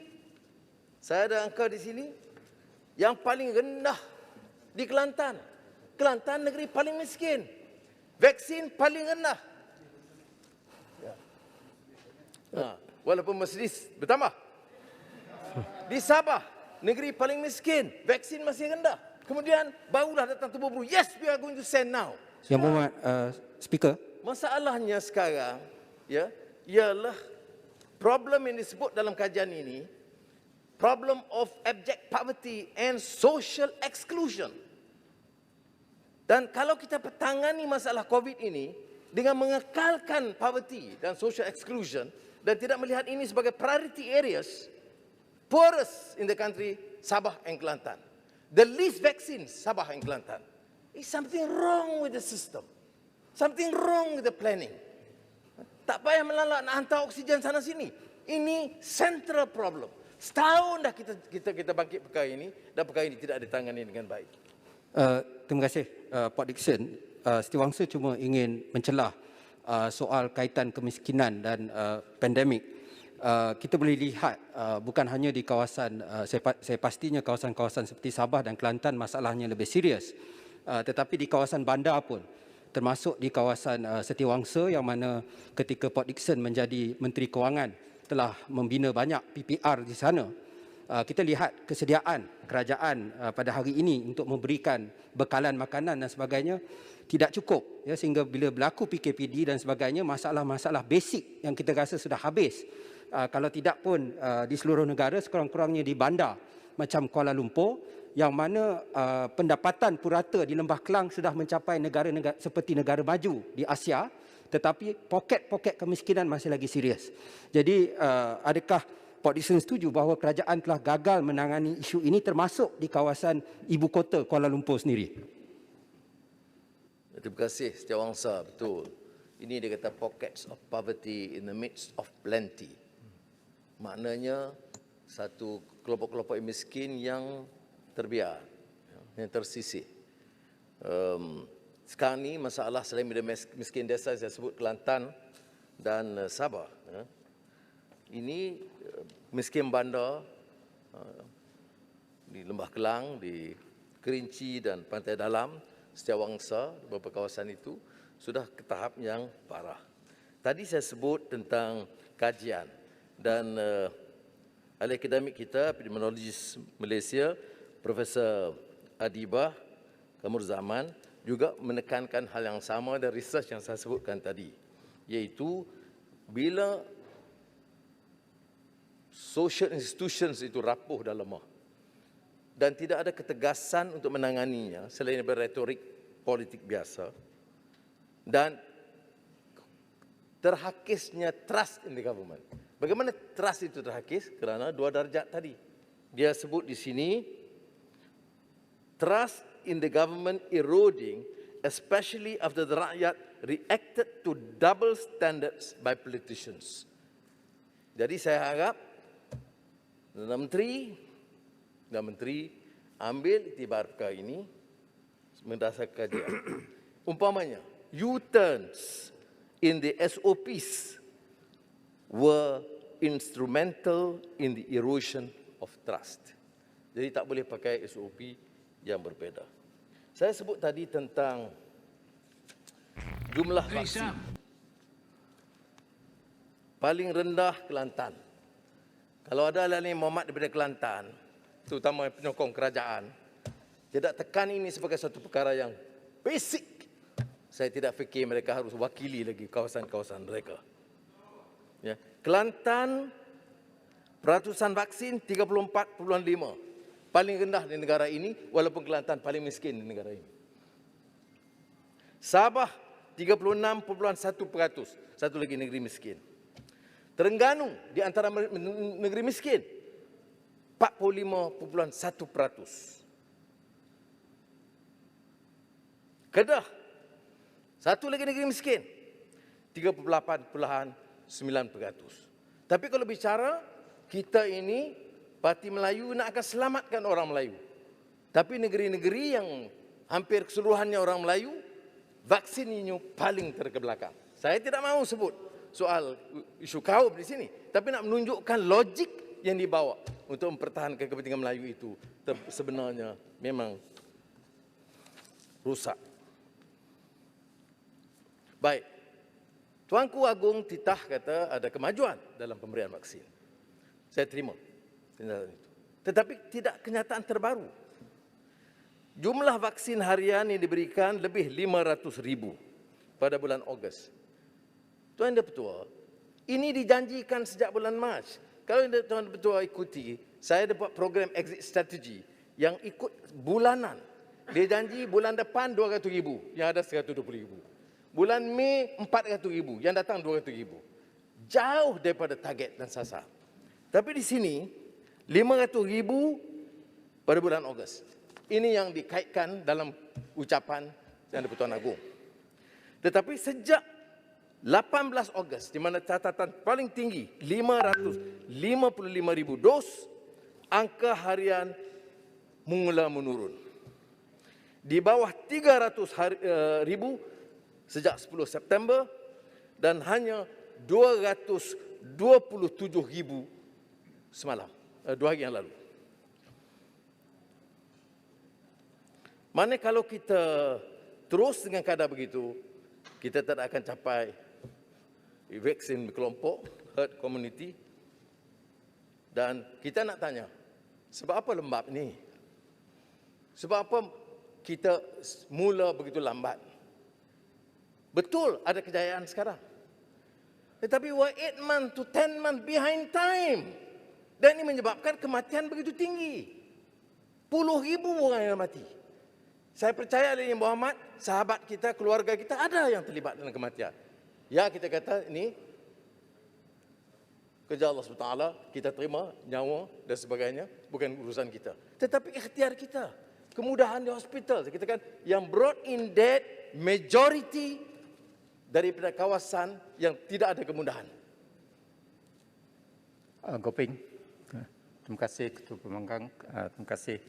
saya ada angka di sini, yang paling rendah di Kelantan. Kelantan negeri paling miskin. Vaksin paling rendah. Walaupun Mercedes bertambah. Di Sabah, negeri paling miskin, vaksin masih rendah. Kemudian barulah datang tubuh-buruh, yes, we are going to send now. Yang Berhormat Speaker. Masalahnya sekarang, ya, ialah problem yang disebut dalam kajian ini, problem of abject poverty and social exclusion. Dan kalau kita tangani masalah COVID ini dengan mengekalkan poverty dan social exclusion dan tidak melihat ini sebagai priority areas, poorest in the country, Sabah and Kelantan. The least vaccines, Sabah and Kelantan. Is something wrong with the system. Something wrong with the planning. Tak payah melalak nak hantar oksigen sana sini. Ini central problem. Setahun dah kita bangkit perkara ini dan perkara ini tidak ditangani dengan baik. Terima kasih Pak Dickson. Setiawangsa cuma ingin mencelah soal kaitan kemiskinan dan pandemik. Kita boleh lihat bukan hanya di kawasan, saya pastinya kawasan-kawasan seperti Sabah dan Kelantan masalahnya lebih serius. Tetapi di kawasan bandar pun, termasuk di kawasan Setiawangsa yang mana ketika Pak Dickson menjadi Menteri Kewangan telah membina banyak PPR di sana. Kita lihat kesediaan kerajaan pada hari ini untuk memberikan bekalan makanan dan sebagainya tidak cukup, ya, sehingga bila berlaku PKPD dan sebagainya, masalah-masalah basic yang kita rasa sudah habis. Kalau tidak pun di seluruh negara, sekurang-kurangnya di bandar macam Kuala Lumpur, yang mana pendapatan purata di Lembah Kelang sudah mencapai negara-negara seperti negara maju di Asia, tetapi poket-poket kemiskinan masih lagi serius. Jadi adakah Pak Dickson setuju bahawa kerajaan telah gagal menangani isu ini termasuk di kawasan ibu kota Kuala Lumpur sendiri? Terima kasih Setiawangsa, betul. Ini dia kata pockets of poverty in the midst of plenty. Maknanya satu kelompok-kelompok miskin yang terbiar, yang tersisih. Sekarang ni masalah selain miskin desa, saya sebut Kelantan dan Sabah. Ini miskin bandar di Lembah Kelang, di Kerinci dan Pantai Dalam, Setiawangsa, beberapa kawasan itu sudah ke tahap yang parah. Tadi saya sebut tentang kajian dan ahli akademik kita, epidemiologis Malaysia, Profesor Adibah Kamurzaman juga menekankan hal yang sama dari research yang saya sebutkan tadi, iaitu bila social institutions itu rapuh dan lemah dan tidak ada ketegasan untuk menanganinya selain berretorik politik biasa dan terhakisnya trust in the government. Bagaimana trust itu terhakis? Kerana dua darjat tadi. Dia sebut di sini, trust in the government eroding, especially after the rakyat reacted to double standards by politicians. Jadi saya harap Menteri ambil iktibar perkara ini mendasar kajian. Umpamanya, U-turns in the SOPs were instrumental in the erosion of trust. Jadi tak boleh pakai SOP yang berbeza. Saya sebut tadi tentang jumlah vaksin. Paling rendah Kelantan. Kalau ada ahli Muhammad daripada Kelantan, terutama penyokong kerajaan, tidak tekan ini sebagai satu perkara yang basic. Saya tidak fikir mereka harus wakili lagi kawasan-kawasan mereka. Ya. Kelantan, peratusan vaksin 34.5. Paling rendah di negara ini, walaupun Kelantan paling miskin di negara ini. Sabah, 36.1%. Satu lagi negeri miskin. Terengganu di antara negeri miskin 45.1%. Kedah satu lagi negeri miskin 38.9%. Tapi kalau bicara kita ini parti Melayu nak akan selamatkan orang Melayu. Tapi negeri-negeri yang hampir keseluruhannya orang Melayu, vaksin ini paling terkebelakang. Saya tidak mahu sebut soal isu kaum di sini, tapi nak menunjukkan logik yang dibawa untuk mempertahankan kepentingan Melayu itu sebenarnya memang rusak. Baik, Tuanku Agung Titah kata ada kemajuan dalam pemberian vaksin. Saya terima kenyataan itu. Tetapi tidak kenyataan terbaru. Jumlah vaksin harian yang diberikan lebih 500,000 pada bulan Ogos. Tuan Yang Dipertua, ini dijanjikan sejak bulan Mac. Kalau Tuan Yang Dipertua ikuti, saya ada buat program exit strategy yang ikut bulanan. Dia janji bulan depan 200,000, yang ada 120,000. Bulan Mei 400,000, yang datang 200,000. Jauh daripada target dan sasar. Tapi di sini 500,000 pada bulan Ogos. Ini yang dikaitkan dalam ucapan Yang di-Pertuan Agong. Tetapi sejak 18 Ogos, di mana catatan paling tinggi 555,000 dos, angka harian mula menurun. Di bawah 300,000 sejak 10 September dan hanya 227,000 semalam, 2 hari yang lalu. Mana kalau kita terus dengan kadar begitu, kita tidak akan capai vaksin berkelompok, herd community. Dan kita nak tanya, sebab apa lembat ni? Sebab apa kita mula begitu lambat? Betul ada kejayaan sekarang. Tetapi we are 8 months to 10 months behind time. Dan ini menyebabkan kematian begitu tinggi. Puluh ribu orang yang mati. Saya percaya Yang Muhammad, sahabat kita, keluarga kita ada yang terlibat dalam kematian. Ya, kita kata ini kerja Allah SWT, kita terima nyawa dan sebagainya, bukan urusan kita. Tetapi ikhtiar kita, kemudahan di hospital, kita kan yang brought in death majority daripada kawasan yang tidak ada kemudahan. Goping, terima kasih Ketua Pembangkang, terima kasih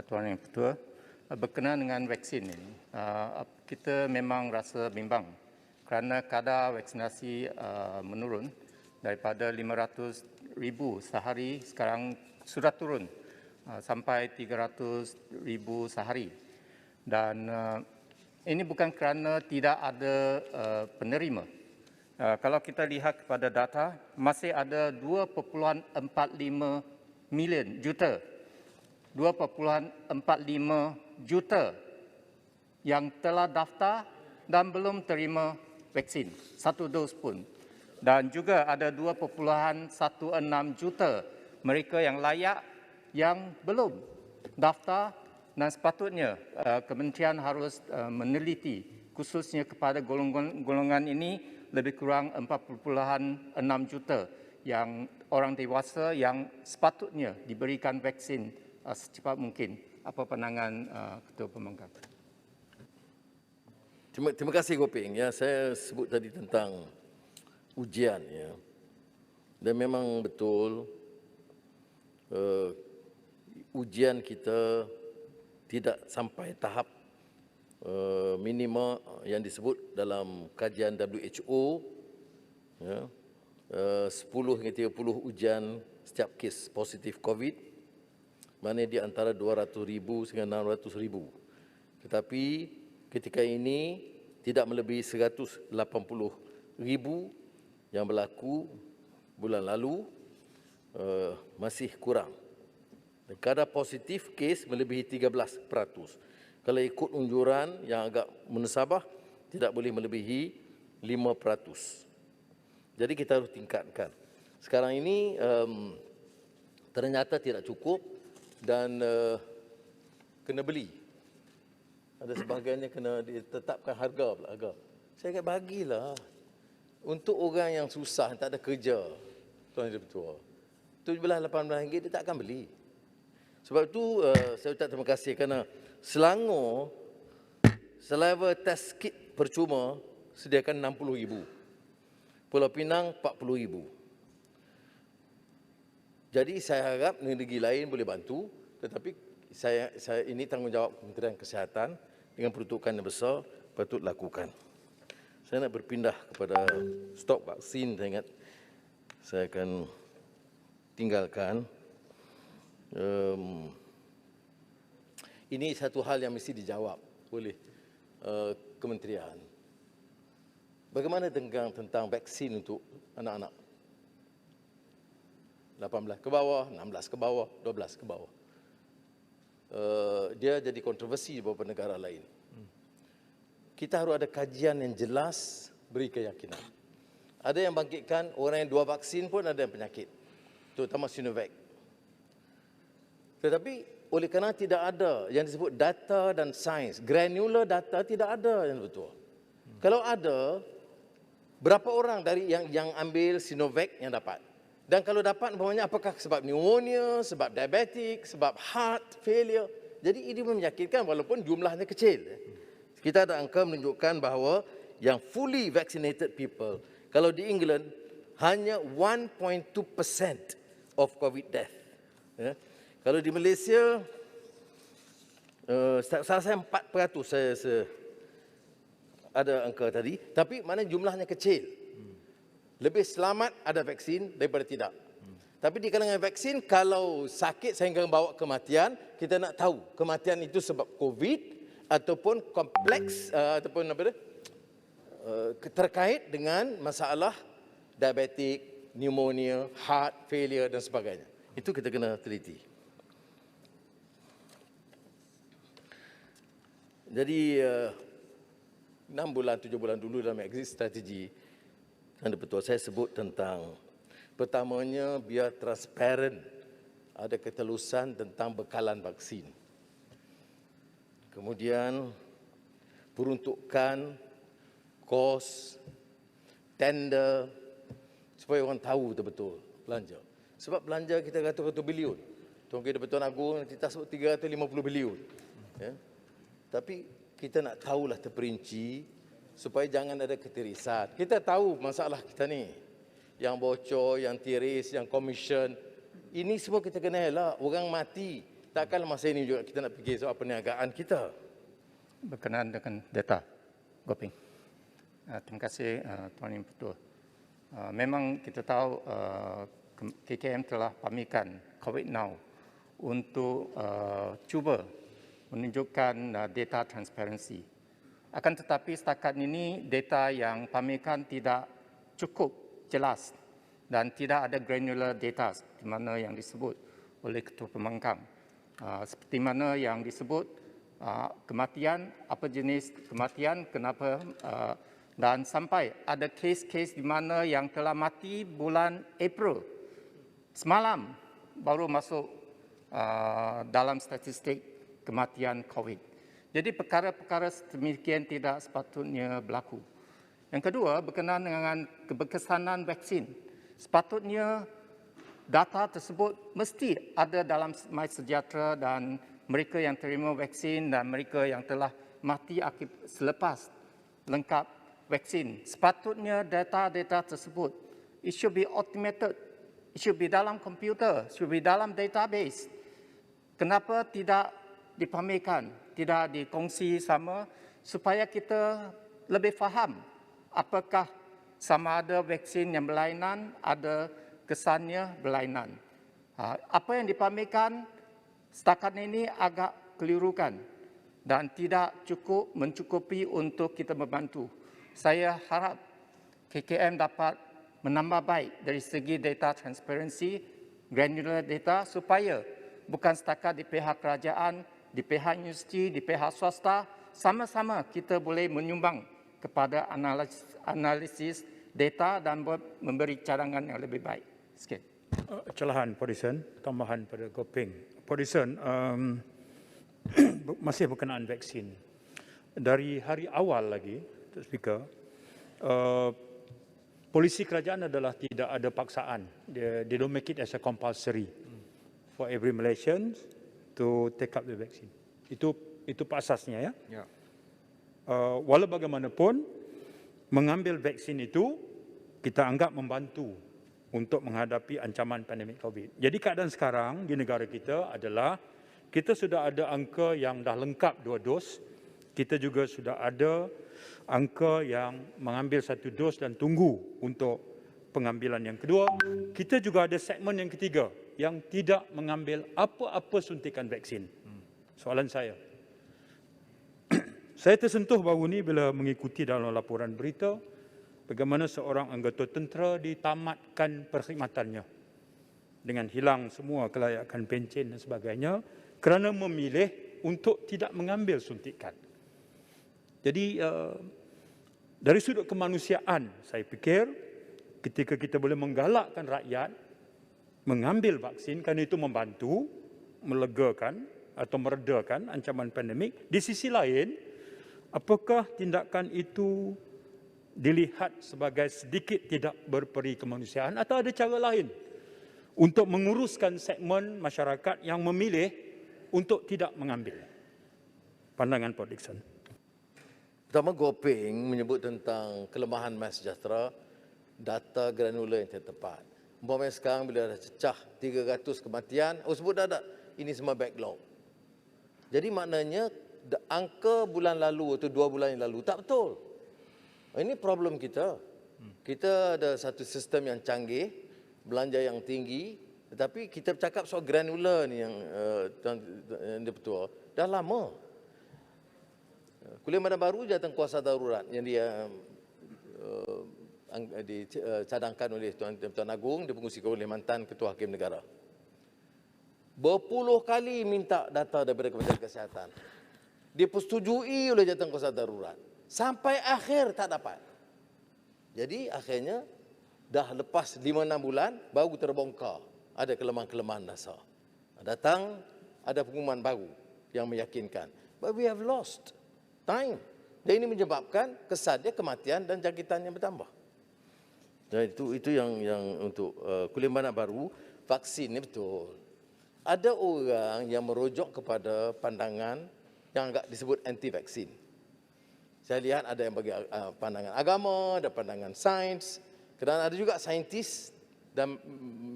Tuan Yang Ketua. Berkenaan dengan vaksin ini, kita memang rasa bimbang kerana kadar vaksinasi menurun daripada 500,000 sehari sekarang sudah turun sampai 300,000 sehari. Dan ini bukan kerana tidak ada penerima. Kalau kita lihat kepada data, masih ada 2.45 juta 2.45 juta yang telah daftar dan belum terima vaksin, satu dos pun. Dan juga ada 2.16 juta mereka yang layak yang belum daftar, dan sepatutnya kementerian harus meneliti khususnya kepada golongan ini lebih kurang 4.6 juta yang orang dewasa yang sepatutnya diberikan vaksin secepat mungkin. Apa pandangan Ketua Pembangkang? Terima kasih Goping. Ya, saya sebut tadi tentang ujian. Ya. Dan memang betul ujian kita tidak sampai tahap minima yang disebut dalam kajian WHO, ya, 10 hingga 30 ujian setiap kes positif COVID, mana di antara 200,000 sehingga 600,000. Tetapi ketika ini tidak melebihi 180,000 yang berlaku bulan lalu, masih kurang. Dan kadar positif kes melebihi 13%. Kalau ikut unjuran yang agak menusabah, tidak boleh melebihi 5%. Jadi kita harus tingkatkan. Sekarang ini ternyata tidak cukup dan kena beli. Ada sebahagiannya kena ditetapkan harga pula harga. Saya kata bagilah untuk orang yang susah, tak ada kerja, Tuan Ketua. RM17-18 dia tak akan beli. Sebab itu saya ucap terima kasih kerana Selangor saliva test kit percuma sediakan 60,000. Pulau Pinang 40,000. Jadi saya harap negeri lain boleh bantu, tetapi saya ini tanggungjawab Kementerian Kesihatan dengan peruntukan yang besar patut lakukan. Saya nak berpindah kepada stok vaksin. Saya ingat saya akan tinggalkan. Ini satu hal yang mesti dijawab oleh kementerian. Bagaimana tentang vaksin untuk anak-anak? 18 ke bawah, 16 ke bawah, 12 ke bawah. Dia jadi kontroversi di beberapa negara lain. Kita harus ada kajian yang jelas, beri keyakinan. Ada yang bangkitkan orang yang 2 vaksin pun ada yang penyakit, terutama Sinovac. Tetapi oleh kerana tidak ada yang disebut data dan sains, granular data tidak ada yang betul. Kalau ada, berapa orang dari yang ambil Sinovac yang dapat? Dan kalau dapat, apakah sebab pneumonia, sebab diabetik, sebab heart failure? Jadi ini menyakitkan walaupun jumlahnya kecil. Kita ada angka menunjukkan bahawa yang fully vaccinated people, kalau di England, hanya 1.2% of COVID death. Ya. Kalau di Malaysia, saya 4%, saya ada angka tadi, tapi mana jumlahnya kecil. Lebih selamat ada vaksin daripada tidak. Tapi di kalangan vaksin, kalau sakit sehingga bawa kematian, kita nak tahu kematian itu sebab COVID ataupun kompleks ataupun terkait dengan masalah diabetik, pneumonia, heart failure dan sebagainya. Itu kita kena teliti. Jadi 6 bulan, 7 bulan dulu dalam exit strategi, Anda betul saya sebut tentang pertamanya biar transparent, ada ketelusan tentang bekalan vaksin. Kemudian peruntukan, kos, tender, supaya orang tahu betul-betul belanja. Sebab belanja kita ratus-ratus bilion. Tuan Ketua Agung kita sebut 350 bilion. Ya. Tapi kita nak tahulah terperinci supaya jangan ada ketirisan. Kita tahu masalah kita ni. Yang bocor, yang tiris, yang komisen. Ini semua kita kena elak. Orang mati. Takkan masa ini juga kita nak fikir soal perniagaan kita. Berkenaan dengan data, Goping. Terima kasih Tuan Yang Ketua. Memang kita tahu KKM telah pamerkan COVID Now untuk cuba menunjukkan data transparansi. Akan tetapi setakat ini data yang pamerkan tidak cukup jelas dan tidak ada granular data seperti mana yang disebut oleh Ketua Pembangkang. Seperti mana yang disebut kematian, apa jenis kematian, kenapa, dan sampai ada kes-kes di mana yang telah mati bulan April. Semalam baru masuk dalam statistik kematian COVID. Jadi perkara-perkara sedemikian tidak sepatutnya berlaku. Yang kedua, berkenaan dengan keberkesanan vaksin. Sepatutnya data tersebut mesti ada dalam MySejahtera dan mereka yang terima vaksin dan mereka yang telah mati selepas lengkap vaksin. Sepatutnya data-data tersebut, it should be automated, it should be dalam komputer, should be dalam database. Kenapa tidak dipamerkan, tidak dikongsi sama supaya kita lebih faham apakah sama ada vaksin yang berlainan, ada kesannya berlainan. Apa yang dipamerkan setakat ini agak kelirukan dan tidak cukup mencukupi untuk kita membantu. Saya harap KKM dapat menambah baik dari segi data transparansi, granular data supaya bukan setakat di pihak kerajaan, di pihak universiti, di pihak swasta, sama-sama kita boleh menyumbang kepada analisis data dan memberi cadangan yang lebih baik. Sekian. Celahan Pak Dixon, tambahan pada Gopeng. Pak Dixon, masih berkenaan vaksin. Dari hari awal lagi, Speaker, polisi kerajaan adalah tidak ada paksaan. They don't make it as a compulsory for every Malaysian to take up the vaccine. Itu asasnya, ya. Walau bagaimanapun, mengambil vaksin itu kita anggap membantu untuk menghadapi ancaman pandemik COVID. Jadi keadaan sekarang di negara kita adalah kita sudah ada angka yang dah lengkap 2 dos. Kita juga sudah ada angka yang mengambil 1 dos dan tunggu untuk pengambilan yang kedua. Kita juga ada segmen yang ketiga yang tidak mengambil apa-apa suntikan vaksin. Soalan saya tersentuh baru ni bila mengikuti dalam laporan berita bagaimana seorang anggota tentera ditamatkan perkhidmatannya dengan hilang semua kelayakan pencen dan sebagainya kerana memilih untuk tidak mengambil suntikan. Jadi dari sudut kemanusiaan saya fikir ketika kita boleh menggalakkan rakyat mengambil vaksin kerana itu membantu melegakan atau meredakan ancaman pandemik, di sisi lain apakah tindakan itu dilihat sebagai sedikit tidak berperi kemanusiaan atau ada cara lain untuk menguruskan segmen masyarakat yang memilih untuk tidak mengambil? Pandangan Pak Dixon. Pertama, Gopeng menyebut tentang kelemahan MySejahtera, data granular yang tidak tepat. Umpamanya sekarang bila dah cecah 300 kematian, sebut dah ini semua backlog. Jadi maknanya angka bulan lalu atau 2 bulan yang lalu tak betul. Ini problem kita. Kita ada satu sistem yang canggih, belanja yang tinggi, tetapi kita bercakap soal granular ni yang betul. Dah lama. Kuliah Madang Baru jawatan kuasa darurat yang dia dicadangkan oleh Tuan Agong, dipengungsikan oleh mantan Ketua Hakim Negara. Berpuluh kali minta data daripada Kementerian Kesihatan. Dipersetujui oleh jawatan kuasa darurat. Sampai akhir tak dapat. Jadi akhirnya dah lepas 5-6 bulan baru terbongkar ada kelemahan-kelemahan dasar. Datang ada pengumuman baru yang meyakinkan. But we have lost time. Dan ini menyebabkan kesannya kematian dan jangkitan yang bertambah. Dan itu yang untuk Kuliah Madang Baru, vaksin ni betul. Ada orang yang merujuk kepada pandangan yang agak disebut anti-vaksin. Saya lihat ada yang bagi pandangan agama, ada pandangan sains, kerana ada juga saintis dan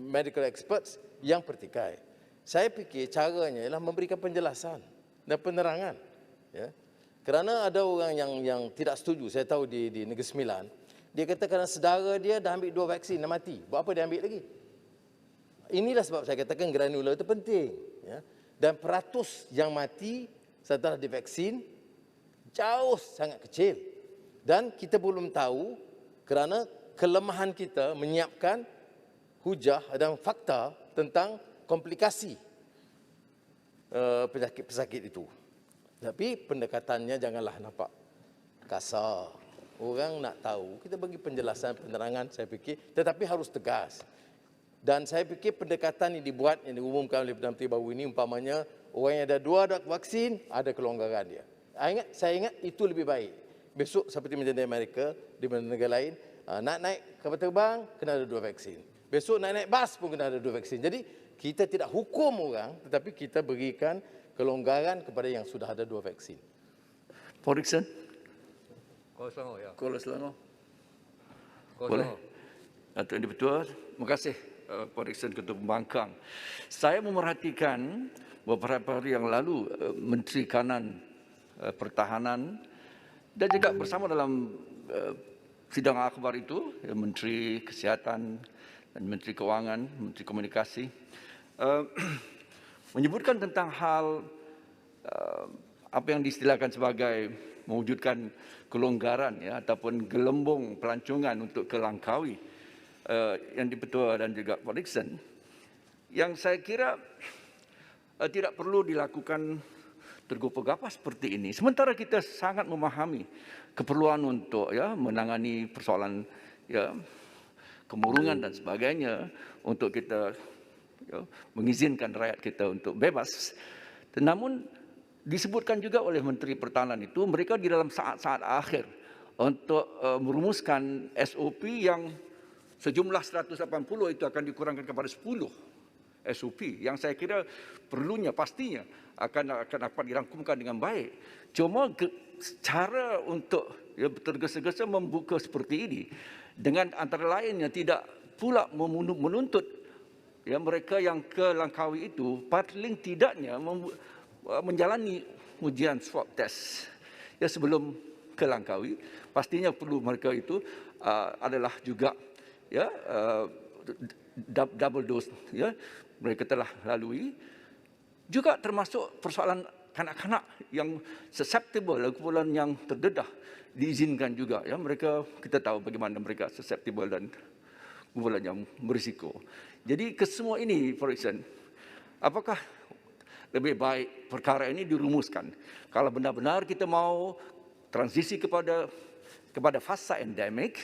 medical experts yang pertikai. Saya fikir caranya ialah memberikan penjelasan dan penerangan. Ya. Kerana ada orang yang tidak setuju, saya tahu di Negeri Sembilan, dia kata kerana saudara dia dah ambil 2 vaksin dah mati, buat apa dia ambil lagi? Inilah sebab saya katakan granular itu penting. Ya. Dan peratus yang mati setelah divaksin jauh sangat kecil. Dan kita belum tahu kerana kelemahan kita menyiapkan hujah dan fakta tentang komplikasi pesakit itu. Tapi pendekatannya janganlah nampak kasar. Orang nak tahu, kita bagi penjelasan, penerangan saya fikir, tetapi harus tegas. Dan saya fikir pendekatan yang dibuat, yang diumumkan oleh Perdana Menteri baru ini, umpamanya orang yang ada 2 dot vaksin, ada kelonggaran dia. Saya ingat itu lebih baik. Besok seperti menjadi Amerika, di negara lain, nak naik kapal terbang, kena ada 2 vaksin. Besok naik bas pun kena ada 2 vaksin. Jadi kita tidak hukum orang, tetapi kita berikan kelonggaran kepada yang sudah ada 2 vaksin. Pak Dixon. Kuala Selangor, ya. Kuala Selangor. Boleh. Datuk Yang Di-Pertua, terima kasih Pak Dixon Ketua Pembangkang. Saya memerhatikan beberapa hari yang lalu Menteri Kanan Pertahanan Dan juga bersama dalam sidang akhbar itu, Menteri Kesihatan dan Menteri Kewangan, Menteri Komunikasi, menyebutkan tentang hal apa yang diistilahkan sebagai mewujudkan kelonggaran ya, ataupun gelembung pelancongan untuk ke Langkawi yang Dipertua dan juga Port Dickson, yang saya kira tidak perlu dilakukan tergopoh-gapah seperti ini. Sementara kita sangat memahami keperluan untuk ya menangani persoalan ya kemurungan dan sebagainya, untuk kita ya, mengizinkan rakyat kita untuk bebas. Namun disebutkan juga oleh Menteri Pertahanan itu, mereka di dalam saat-saat akhir untuk merumuskan SOP yang sejumlah 180 itu akan dikurangkan kepada 10 SOP yang saya kira perlunya pastinya akan dapat dirangkumkan dengan baik. Cuma cara untuk ya tergesa-gesa membuka seperti ini dengan antara lainnya tidak pula menuntut ya mereka yang ke Langkawi itu paling tidaknya menjalani ujian swab test ya sebelum ke Langkawi. Pastinya perlu mereka itu adalah juga ya double dose ya mereka telah lalui, juga termasuk persoalan kanak-kanak yang susceptible, kumpulan yang terdedah diizinkan juga ya, mereka kita tahu bagaimana mereka susceptible dan kumpulan yang berisiko. Jadi kesemua ini, for example, apakah lebih baik perkara ini dirumuskan kalau benar-benar kita mau transisi kepada fasa endemik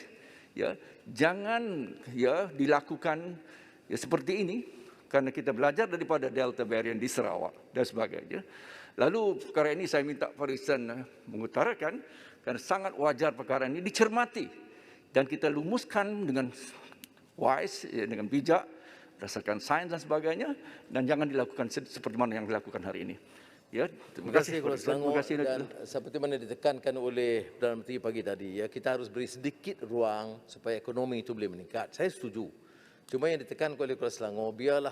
ya, jangan ya dilakukan ya seperti ini, karena kita belajar daripada Delta variant di Sarawak dan sebagainya. Lalu perkara ini saya minta Pak Rizan mengutarakan, karena sangat wajar perkara ini dicermati dan kita lumuskan dengan wise, ya, dengan bijak, berdasarkan sains dan sebagainya, dan jangan dilakukan seperti mana yang dilakukan hari ini. Ya, terima kasih. Terima kasih. Dan seperti mana ditekankan oleh Perdana Menteri pagi tadi, ya, kita harus beri sedikit ruang supaya ekonomi itu boleh meningkat. Saya setuju. Cuma yang ditekankan oleh Kuala Selangor, biarlah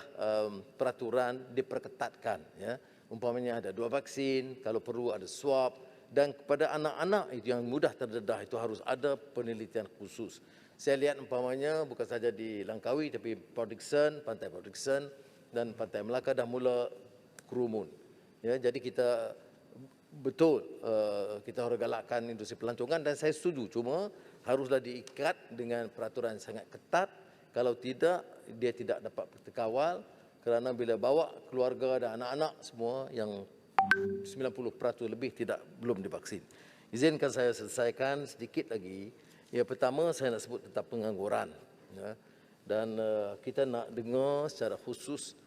peraturan diperketatkan. Ya. Umpamanya ada 2 vaksin, kalau perlu ada swab, dan kepada anak-anak itu yang mudah terdedah itu harus ada penelitian khusus. Saya lihat umpamanya bukan saja di Langkawi, tapi Port Dickson, Pantai Port Dickson dan Pantai Melaka dah mula kerumun. Ya, jadi kita betul kita harus galakkan industri pelancongan, dan saya setuju. Cuma haruslah diikat dengan peraturan yang sangat ketat. Kalau tidak, dia tidak dapat terkawal, kerana bila bawa keluarga dan anak-anak semua yang 90% lebih belum divaksin. Izinkan saya selesaikan sedikit lagi. Ya, pertama saya nak sebut tentang pengangguran. Ya. Dan kita nak dengar secara khusus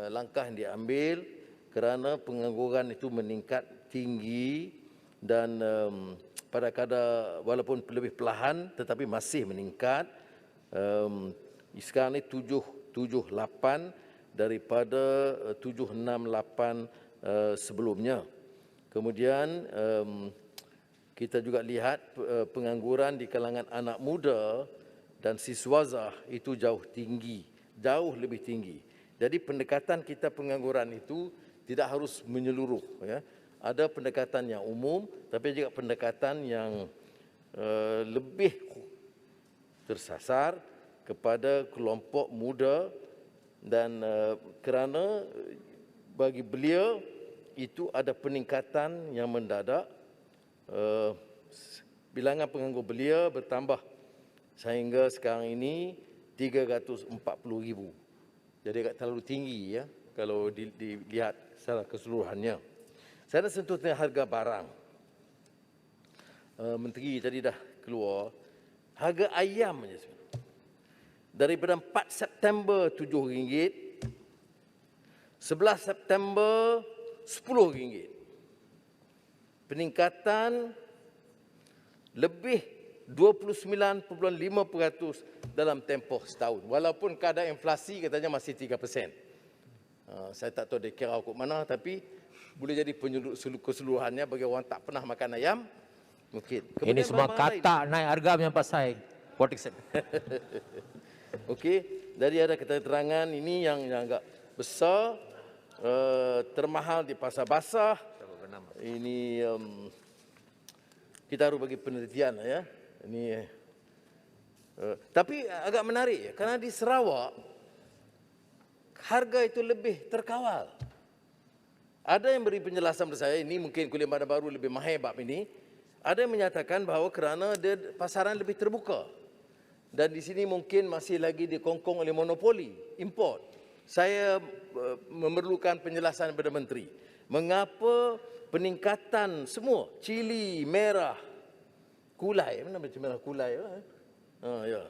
langkah yang diambil kerana pengangguran itu meningkat tinggi dan pada kadar walaupun lebih perlahan tetapi masih meningkat. Sekarang ini 778 daripada 768 sebelumnya. Kemudian kita juga lihat pengangguran di kalangan anak muda dan siswazah itu jauh lebih tinggi. Jadi pendekatan kita pengangguran itu tidak harus menyeluruh. Ya. Ada pendekatan yang umum, tapi juga pendekatan yang lebih tersasar kepada kelompok muda, dan kerana bagi beliau itu ada peningkatan yang mendadak. Bilangan penganggur belia bertambah sehingga sekarang ini 340,000. Jadi agak terlalu tinggi ya kalau dilihat secara keseluruhannya. Saya nak sentuh tentang harga barang. Menteri tadi dah keluar. Harga ayam saja sebenarnya. Daripada 4 September RM7, 11 September RM10. Peningkatan lebih 29.5% dalam tempoh setahun. Walaupun kadar inflasi katanya masih 3%. Saya tak tahu dia kira hukum mana, tapi boleh jadi keseluruhannya bagi orang tak pernah makan ayam, mungkin. Kemudian ini semua kata naik harga yang pasai Port Dickson. Okey, jadi ada keterangan ini yang agak besar, termahal di pasar basah. Ini kita harus bagi penelitian ya. Ini tapi agak menarik ya, karena di Sarawak harga itu lebih terkawal. Ada yang beri penjelasan kepada saya, ini mungkin kuliah Bandar Baru lebih mahir bab ini. Ada yang menyatakan bahawa kerana dia pasaran lebih terbuka. Dan di sini mungkin masih lagi dikongkong oleh monopoli import. Saya memerlukan penjelasan daripada menteri. Mengapa peningkatan semua cili merah, kulai, mana macam merah kulai? Ya.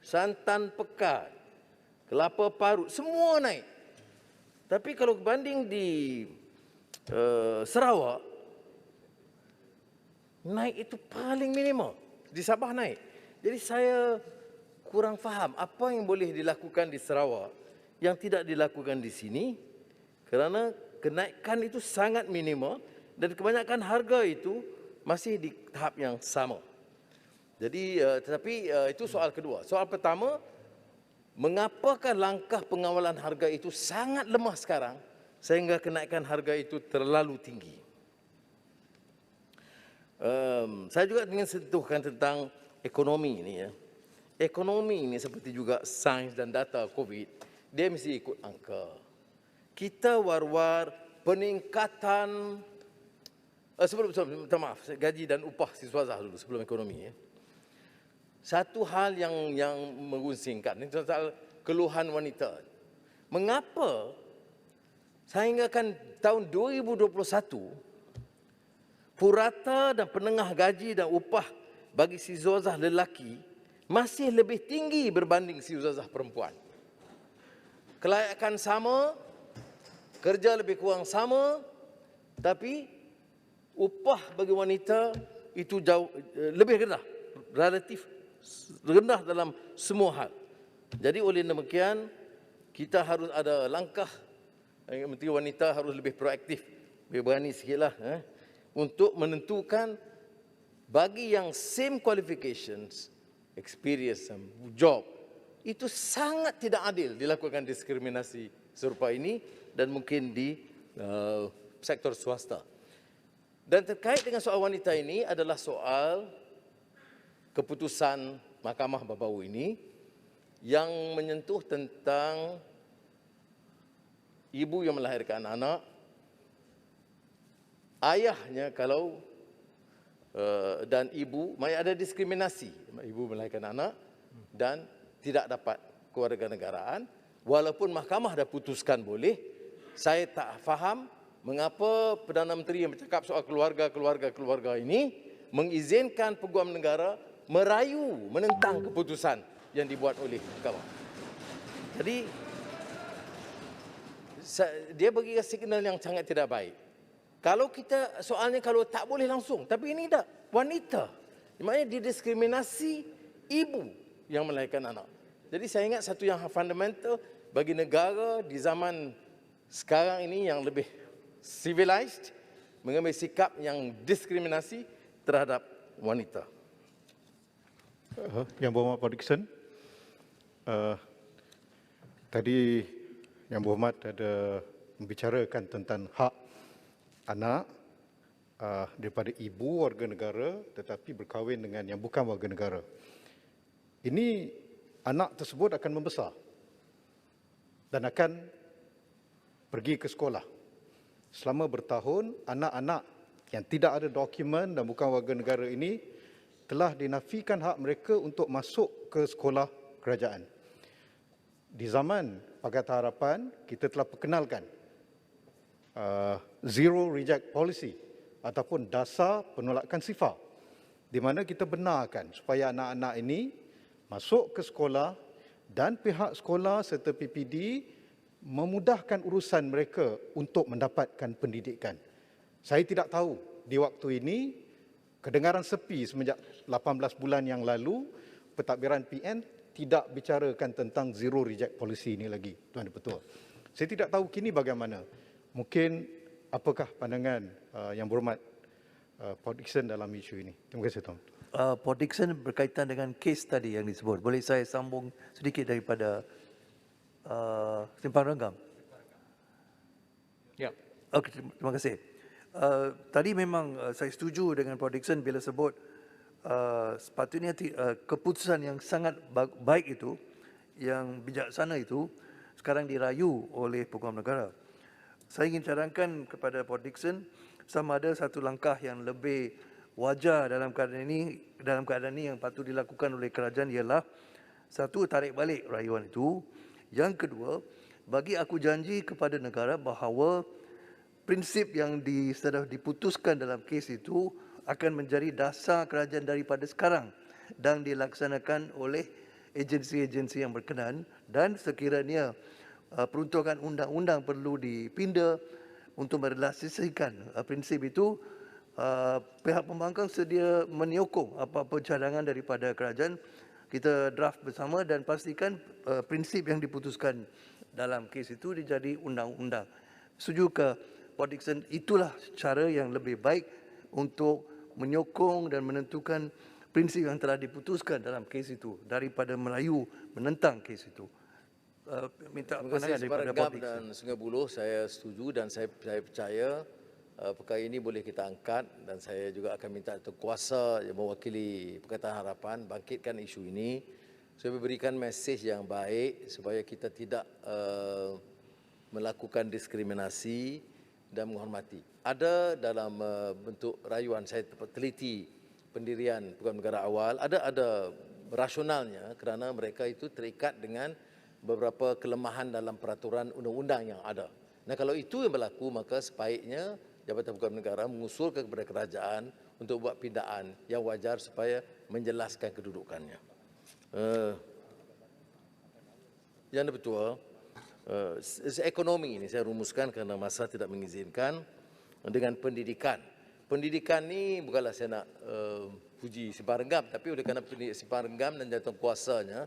Santan pekat, kelapa parut, semua naik. Tapi kalau banding di Sarawak, naik itu paling minimal. Di Sabah naik. Jadi saya kurang faham apa yang boleh dilakukan di Sarawak yang tidak dilakukan di sini, kerana kenaikan itu sangat minimal dan kebanyakan harga itu masih di tahap yang sama. Jadi tetapi itu soal kedua. Soal pertama, mengapakah langkah pengawalan harga itu sangat lemah sekarang sehingga kenaikan harga itu terlalu tinggi? Saya juga ingin sentuhkan tentang ekonomi ini ya. Ekonomi ini seperti juga sains dan data COVID, dia mesti ikut angka. Kita war-war peningkatan maaf, gaji dan upah siswa dulu sebelum ekonomi ya. Satu hal yang mengusingkan ini soal keluhan wanita. Mengapa sehinggakan tahun 2021 purata dan penengah gaji dan upah bagi siswa lelaki masih lebih tinggi berbanding siswa perempuan. Kelayakan sama, kerja lebih kurang sama, tapi upah bagi wanita itu jauh lebih rendah, relatif rendah dalam semua hal. Jadi oleh demikian kita harus ada langkah, Menteri Wanita harus lebih proaktif, lebih berani sikitlah untuk menentukan bagi yang same qualifications, experience, job, itu sangat tidak adil dilakukan diskriminasi serupa ini dan mungkin di sektor swasta. Dan terkait dengan soal wanita ini adalah soal keputusan Mahkamah baru-baru ini yang menyentuh tentang ibu yang melahirkan anak, ayahnya kalau dan ibu, ada diskriminasi. Ibu melahirkan anak dan tidak dapat kewarganegaraan. Walaupun mahkamah dah putuskan boleh, saya tak faham mengapa Perdana Menteri yang bercakap soal keluarga ini mengizinkan peguam negara merayu menentang keputusan yang dibuat oleh mahkamah. Jadi, dia bagi signal yang sangat tidak baik. Kalau kita, soalnya kalau tak boleh langsung, tapi ini tak, wanita. Maknanya didiskriminasi ibu yang melahirkan anak. Jadi saya ingat satu yang fundamental bagi negara di zaman sekarang ini yang lebih civilized, mengambil sikap yang diskriminasi terhadap wanita. Yang Berhormat Pak Dickson, tadi Yang Berhormat ada membicarakan tentang hak anak daripada ibu warga negara tetapi berkahwin dengan yang bukan warga negara. Ini anak tersebut akan membesar dan akan pergi ke sekolah. Selama bertahun, anak-anak yang tidak ada dokumen dan bukan warga negara ini telah dinafikan hak mereka untuk masuk ke sekolah kerajaan. Di zaman Pakatan Harapan, kita telah perkenalkan Zero Reject Policy ataupun dasar penolakan sifar, di mana kita benarkan supaya anak-anak ini masuk ke sekolah dan pihak sekolah serta PPD memudahkan urusan mereka untuk mendapatkan pendidikan. Saya tidak tahu di waktu ini kedengaran sepi semenjak 18 bulan yang lalu pentadbiran PN tidak bicarakan tentang Zero Reject Policy ini lagi, Tuan Dipertua. Saya tidak tahu kini bagaimana. Mungkin apakah pandangan Yang Berhormat Pak Dickson dalam isu ini. Terima kasih, Tuan. Pak Dickson berkaitan dengan kes tadi yang disebut. Boleh saya sambung sedikit daripada Simpang Renggam? Ya. Okey, terima kasih. Tadi memang saya setuju dengan Prof. Dickson bila sebut sepatutnya keputusan yang sangat baik itu, yang bijaksana itu, sekarang dirayu oleh peguam negara. Saya ingin cadangkan kepada Prof. Dickson, sama ada satu langkah yang lebih wajar dalam keadaan ini yang patut dilakukan oleh kerajaan ialah satu, tarik balik rayuan itu. Yang kedua, bagi aku janji kepada negara bahawa prinsip yang sudah diputuskan dalam kes itu akan menjadi dasar kerajaan daripada sekarang dan dilaksanakan oleh agensi-agensi yang berkenan, dan sekiranya peruntukan undang-undang perlu dipinda untuk merealisasikan prinsip itu, pihak pembangkang sedia menyokong apa-apa cadangan daripada kerajaan. Kita draft bersama dan pastikan prinsip yang diputuskan dalam kes itu dijadi undang-undang. Setuju ke Prof. Dickson? Itulah cara yang lebih baik untuk menyokong dan menentukan prinsip yang telah diputuskan dalam kes itu daripada merayu menentang kes itu. Minta pandangan daripada Prof. Dickson. Dan Sungai Buloh saya setuju dan saya percaya perkara ini boleh kita angkat, dan saya juga akan minta kuasa yang mewakili Pakatan Harapan bangkitkan isu ini supaya berikan mesej yang baik supaya kita tidak melakukan diskriminasi dan menghormati. Ada dalam bentuk rayuan, saya teliti pendirian Peguam Negara awal, ada rasionalnya kerana mereka itu terikat dengan beberapa kelemahan dalam peraturan undang-undang yang ada. Nah, kalau itu yang berlaku, maka sebaiknya Jabatan Peguam Negara mengusulkan kepada kerajaan untuk buat pindaan yang wajar supaya menjelaskan kedudukannya. Yang betul, ekonomi ini saya rumuskan kerana masa tidak mengizinkan, dengan pendidikan. Pendidikan ni bukanlah saya nak puji Simpang Renggam, tapi oleh kerana Simpang Renggam dan jawatan kuasanya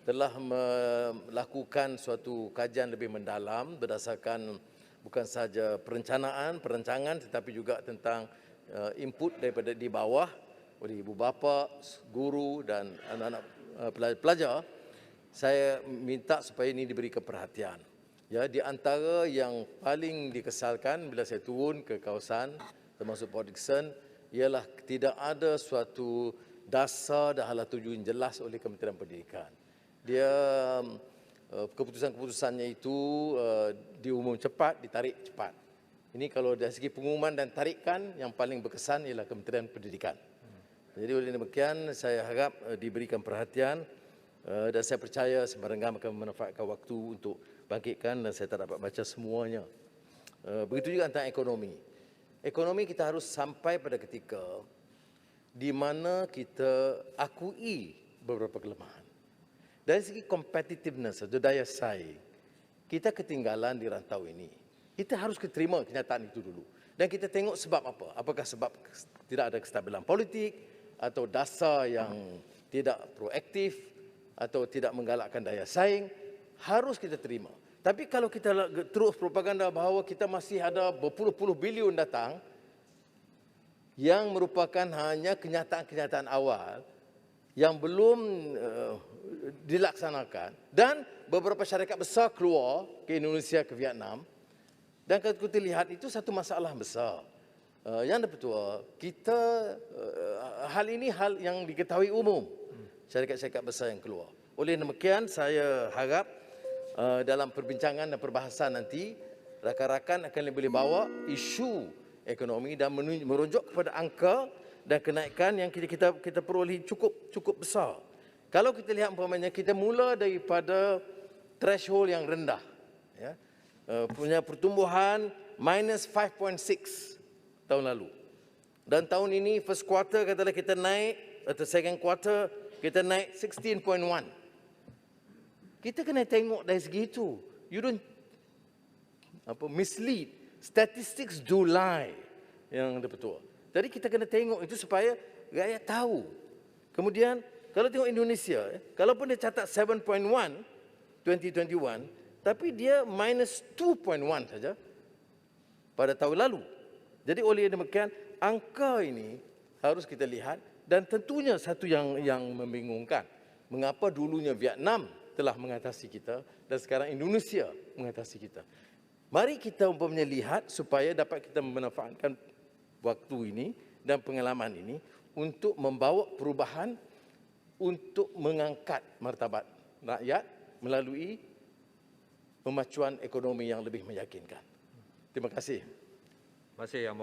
telah melakukan suatu kajian lebih mendalam berdasarkan bukan sahaja perancangan tetapi juga tentang input daripada di bawah oleh ibu bapa, guru dan anak-anak pelajar. Saya minta supaya ini diberikan perhatian. Ya, di antara yang paling dikesalkan bila saya turun ke kawasan termasuk Prof. Dickson ialah tidak ada suatu dasar dan hala tuju yang jelas oleh Kementerian Pendidikan. Dia keputusan-keputusannya itu diumum cepat, ditarik cepat. Ini kalau dari segi pengumuman dan tarikan, yang paling berkesan ialah Kementerian Pendidikan. Jadi oleh demikian saya harap diberikan perhatian dan saya percaya Simpang Renggam akan memanfaatkan waktu untuk bangkitkan, dan saya tak dapat baca semuanya. Begitu juga tentang ekonomi. Ekonomi kita harus sampai pada ketika di mana kita akui beberapa kelemahan. Dari segi competitiveness atau daya saing, kita ketinggalan di rantau ini. Kita harus terima kenyataan itu dulu. Dan kita tengok sebab apa. Apakah sebab tidak ada kestabilan politik, atau dasar yang tidak proaktif, atau tidak menggalakkan daya saing, harus kita terima. Tapi kalau kita terus propaganda bahawa kita masih ada berpuluh-puluh bilion datang, yang merupakan hanya kenyataan-kenyataan awal, yang belum dilaksanakan, dan beberapa syarikat besar keluar ke Indonesia, ke Vietnam, dan kalau kita lihat itu satu masalah besar. Yang betul, kita hal ini hal yang diketahui umum, syarikat-syarikat besar yang keluar. Oleh demikian saya harap dalam perbincangan dan perbahasan nanti rakan-rakan akan boleh bawa isu ekonomi dan merujuk kepada angka dan kenaikan yang kita peroleh cukup besar. Kalau kita lihat umpamanya kita mula daripada threshold yang rendah, ya, punya pertumbuhan minus 5.6 tahun lalu, dan tahun ini first quarter katalah kita naik, atau second quarter kita naik 16.1. Kita kena tengok dari segi itu. You don't mislead. Statistics do lie, yang betul. Jadi kita kena tengok itu supaya rakyat tahu. Kemudian kalau tengok Indonesia, kalaupun dia catat 7.1 2021, tapi dia minus 2.1 saja pada tahun lalu. Jadi oleh demikian angka ini harus kita lihat, dan tentunya satu yang membingungkan, mengapa dulunya Vietnam telah mengatasi kita dan sekarang Indonesia mengatasi kita. Mari kita umpamanya lihat supaya dapat kita memanfaatkan waktu ini dan pengalaman ini untuk membawa perubahan untuk mengangkat martabat rakyat melalui pemacuan ekonomi yang lebih meyakinkan. Terima kasih. Terima kasih Yang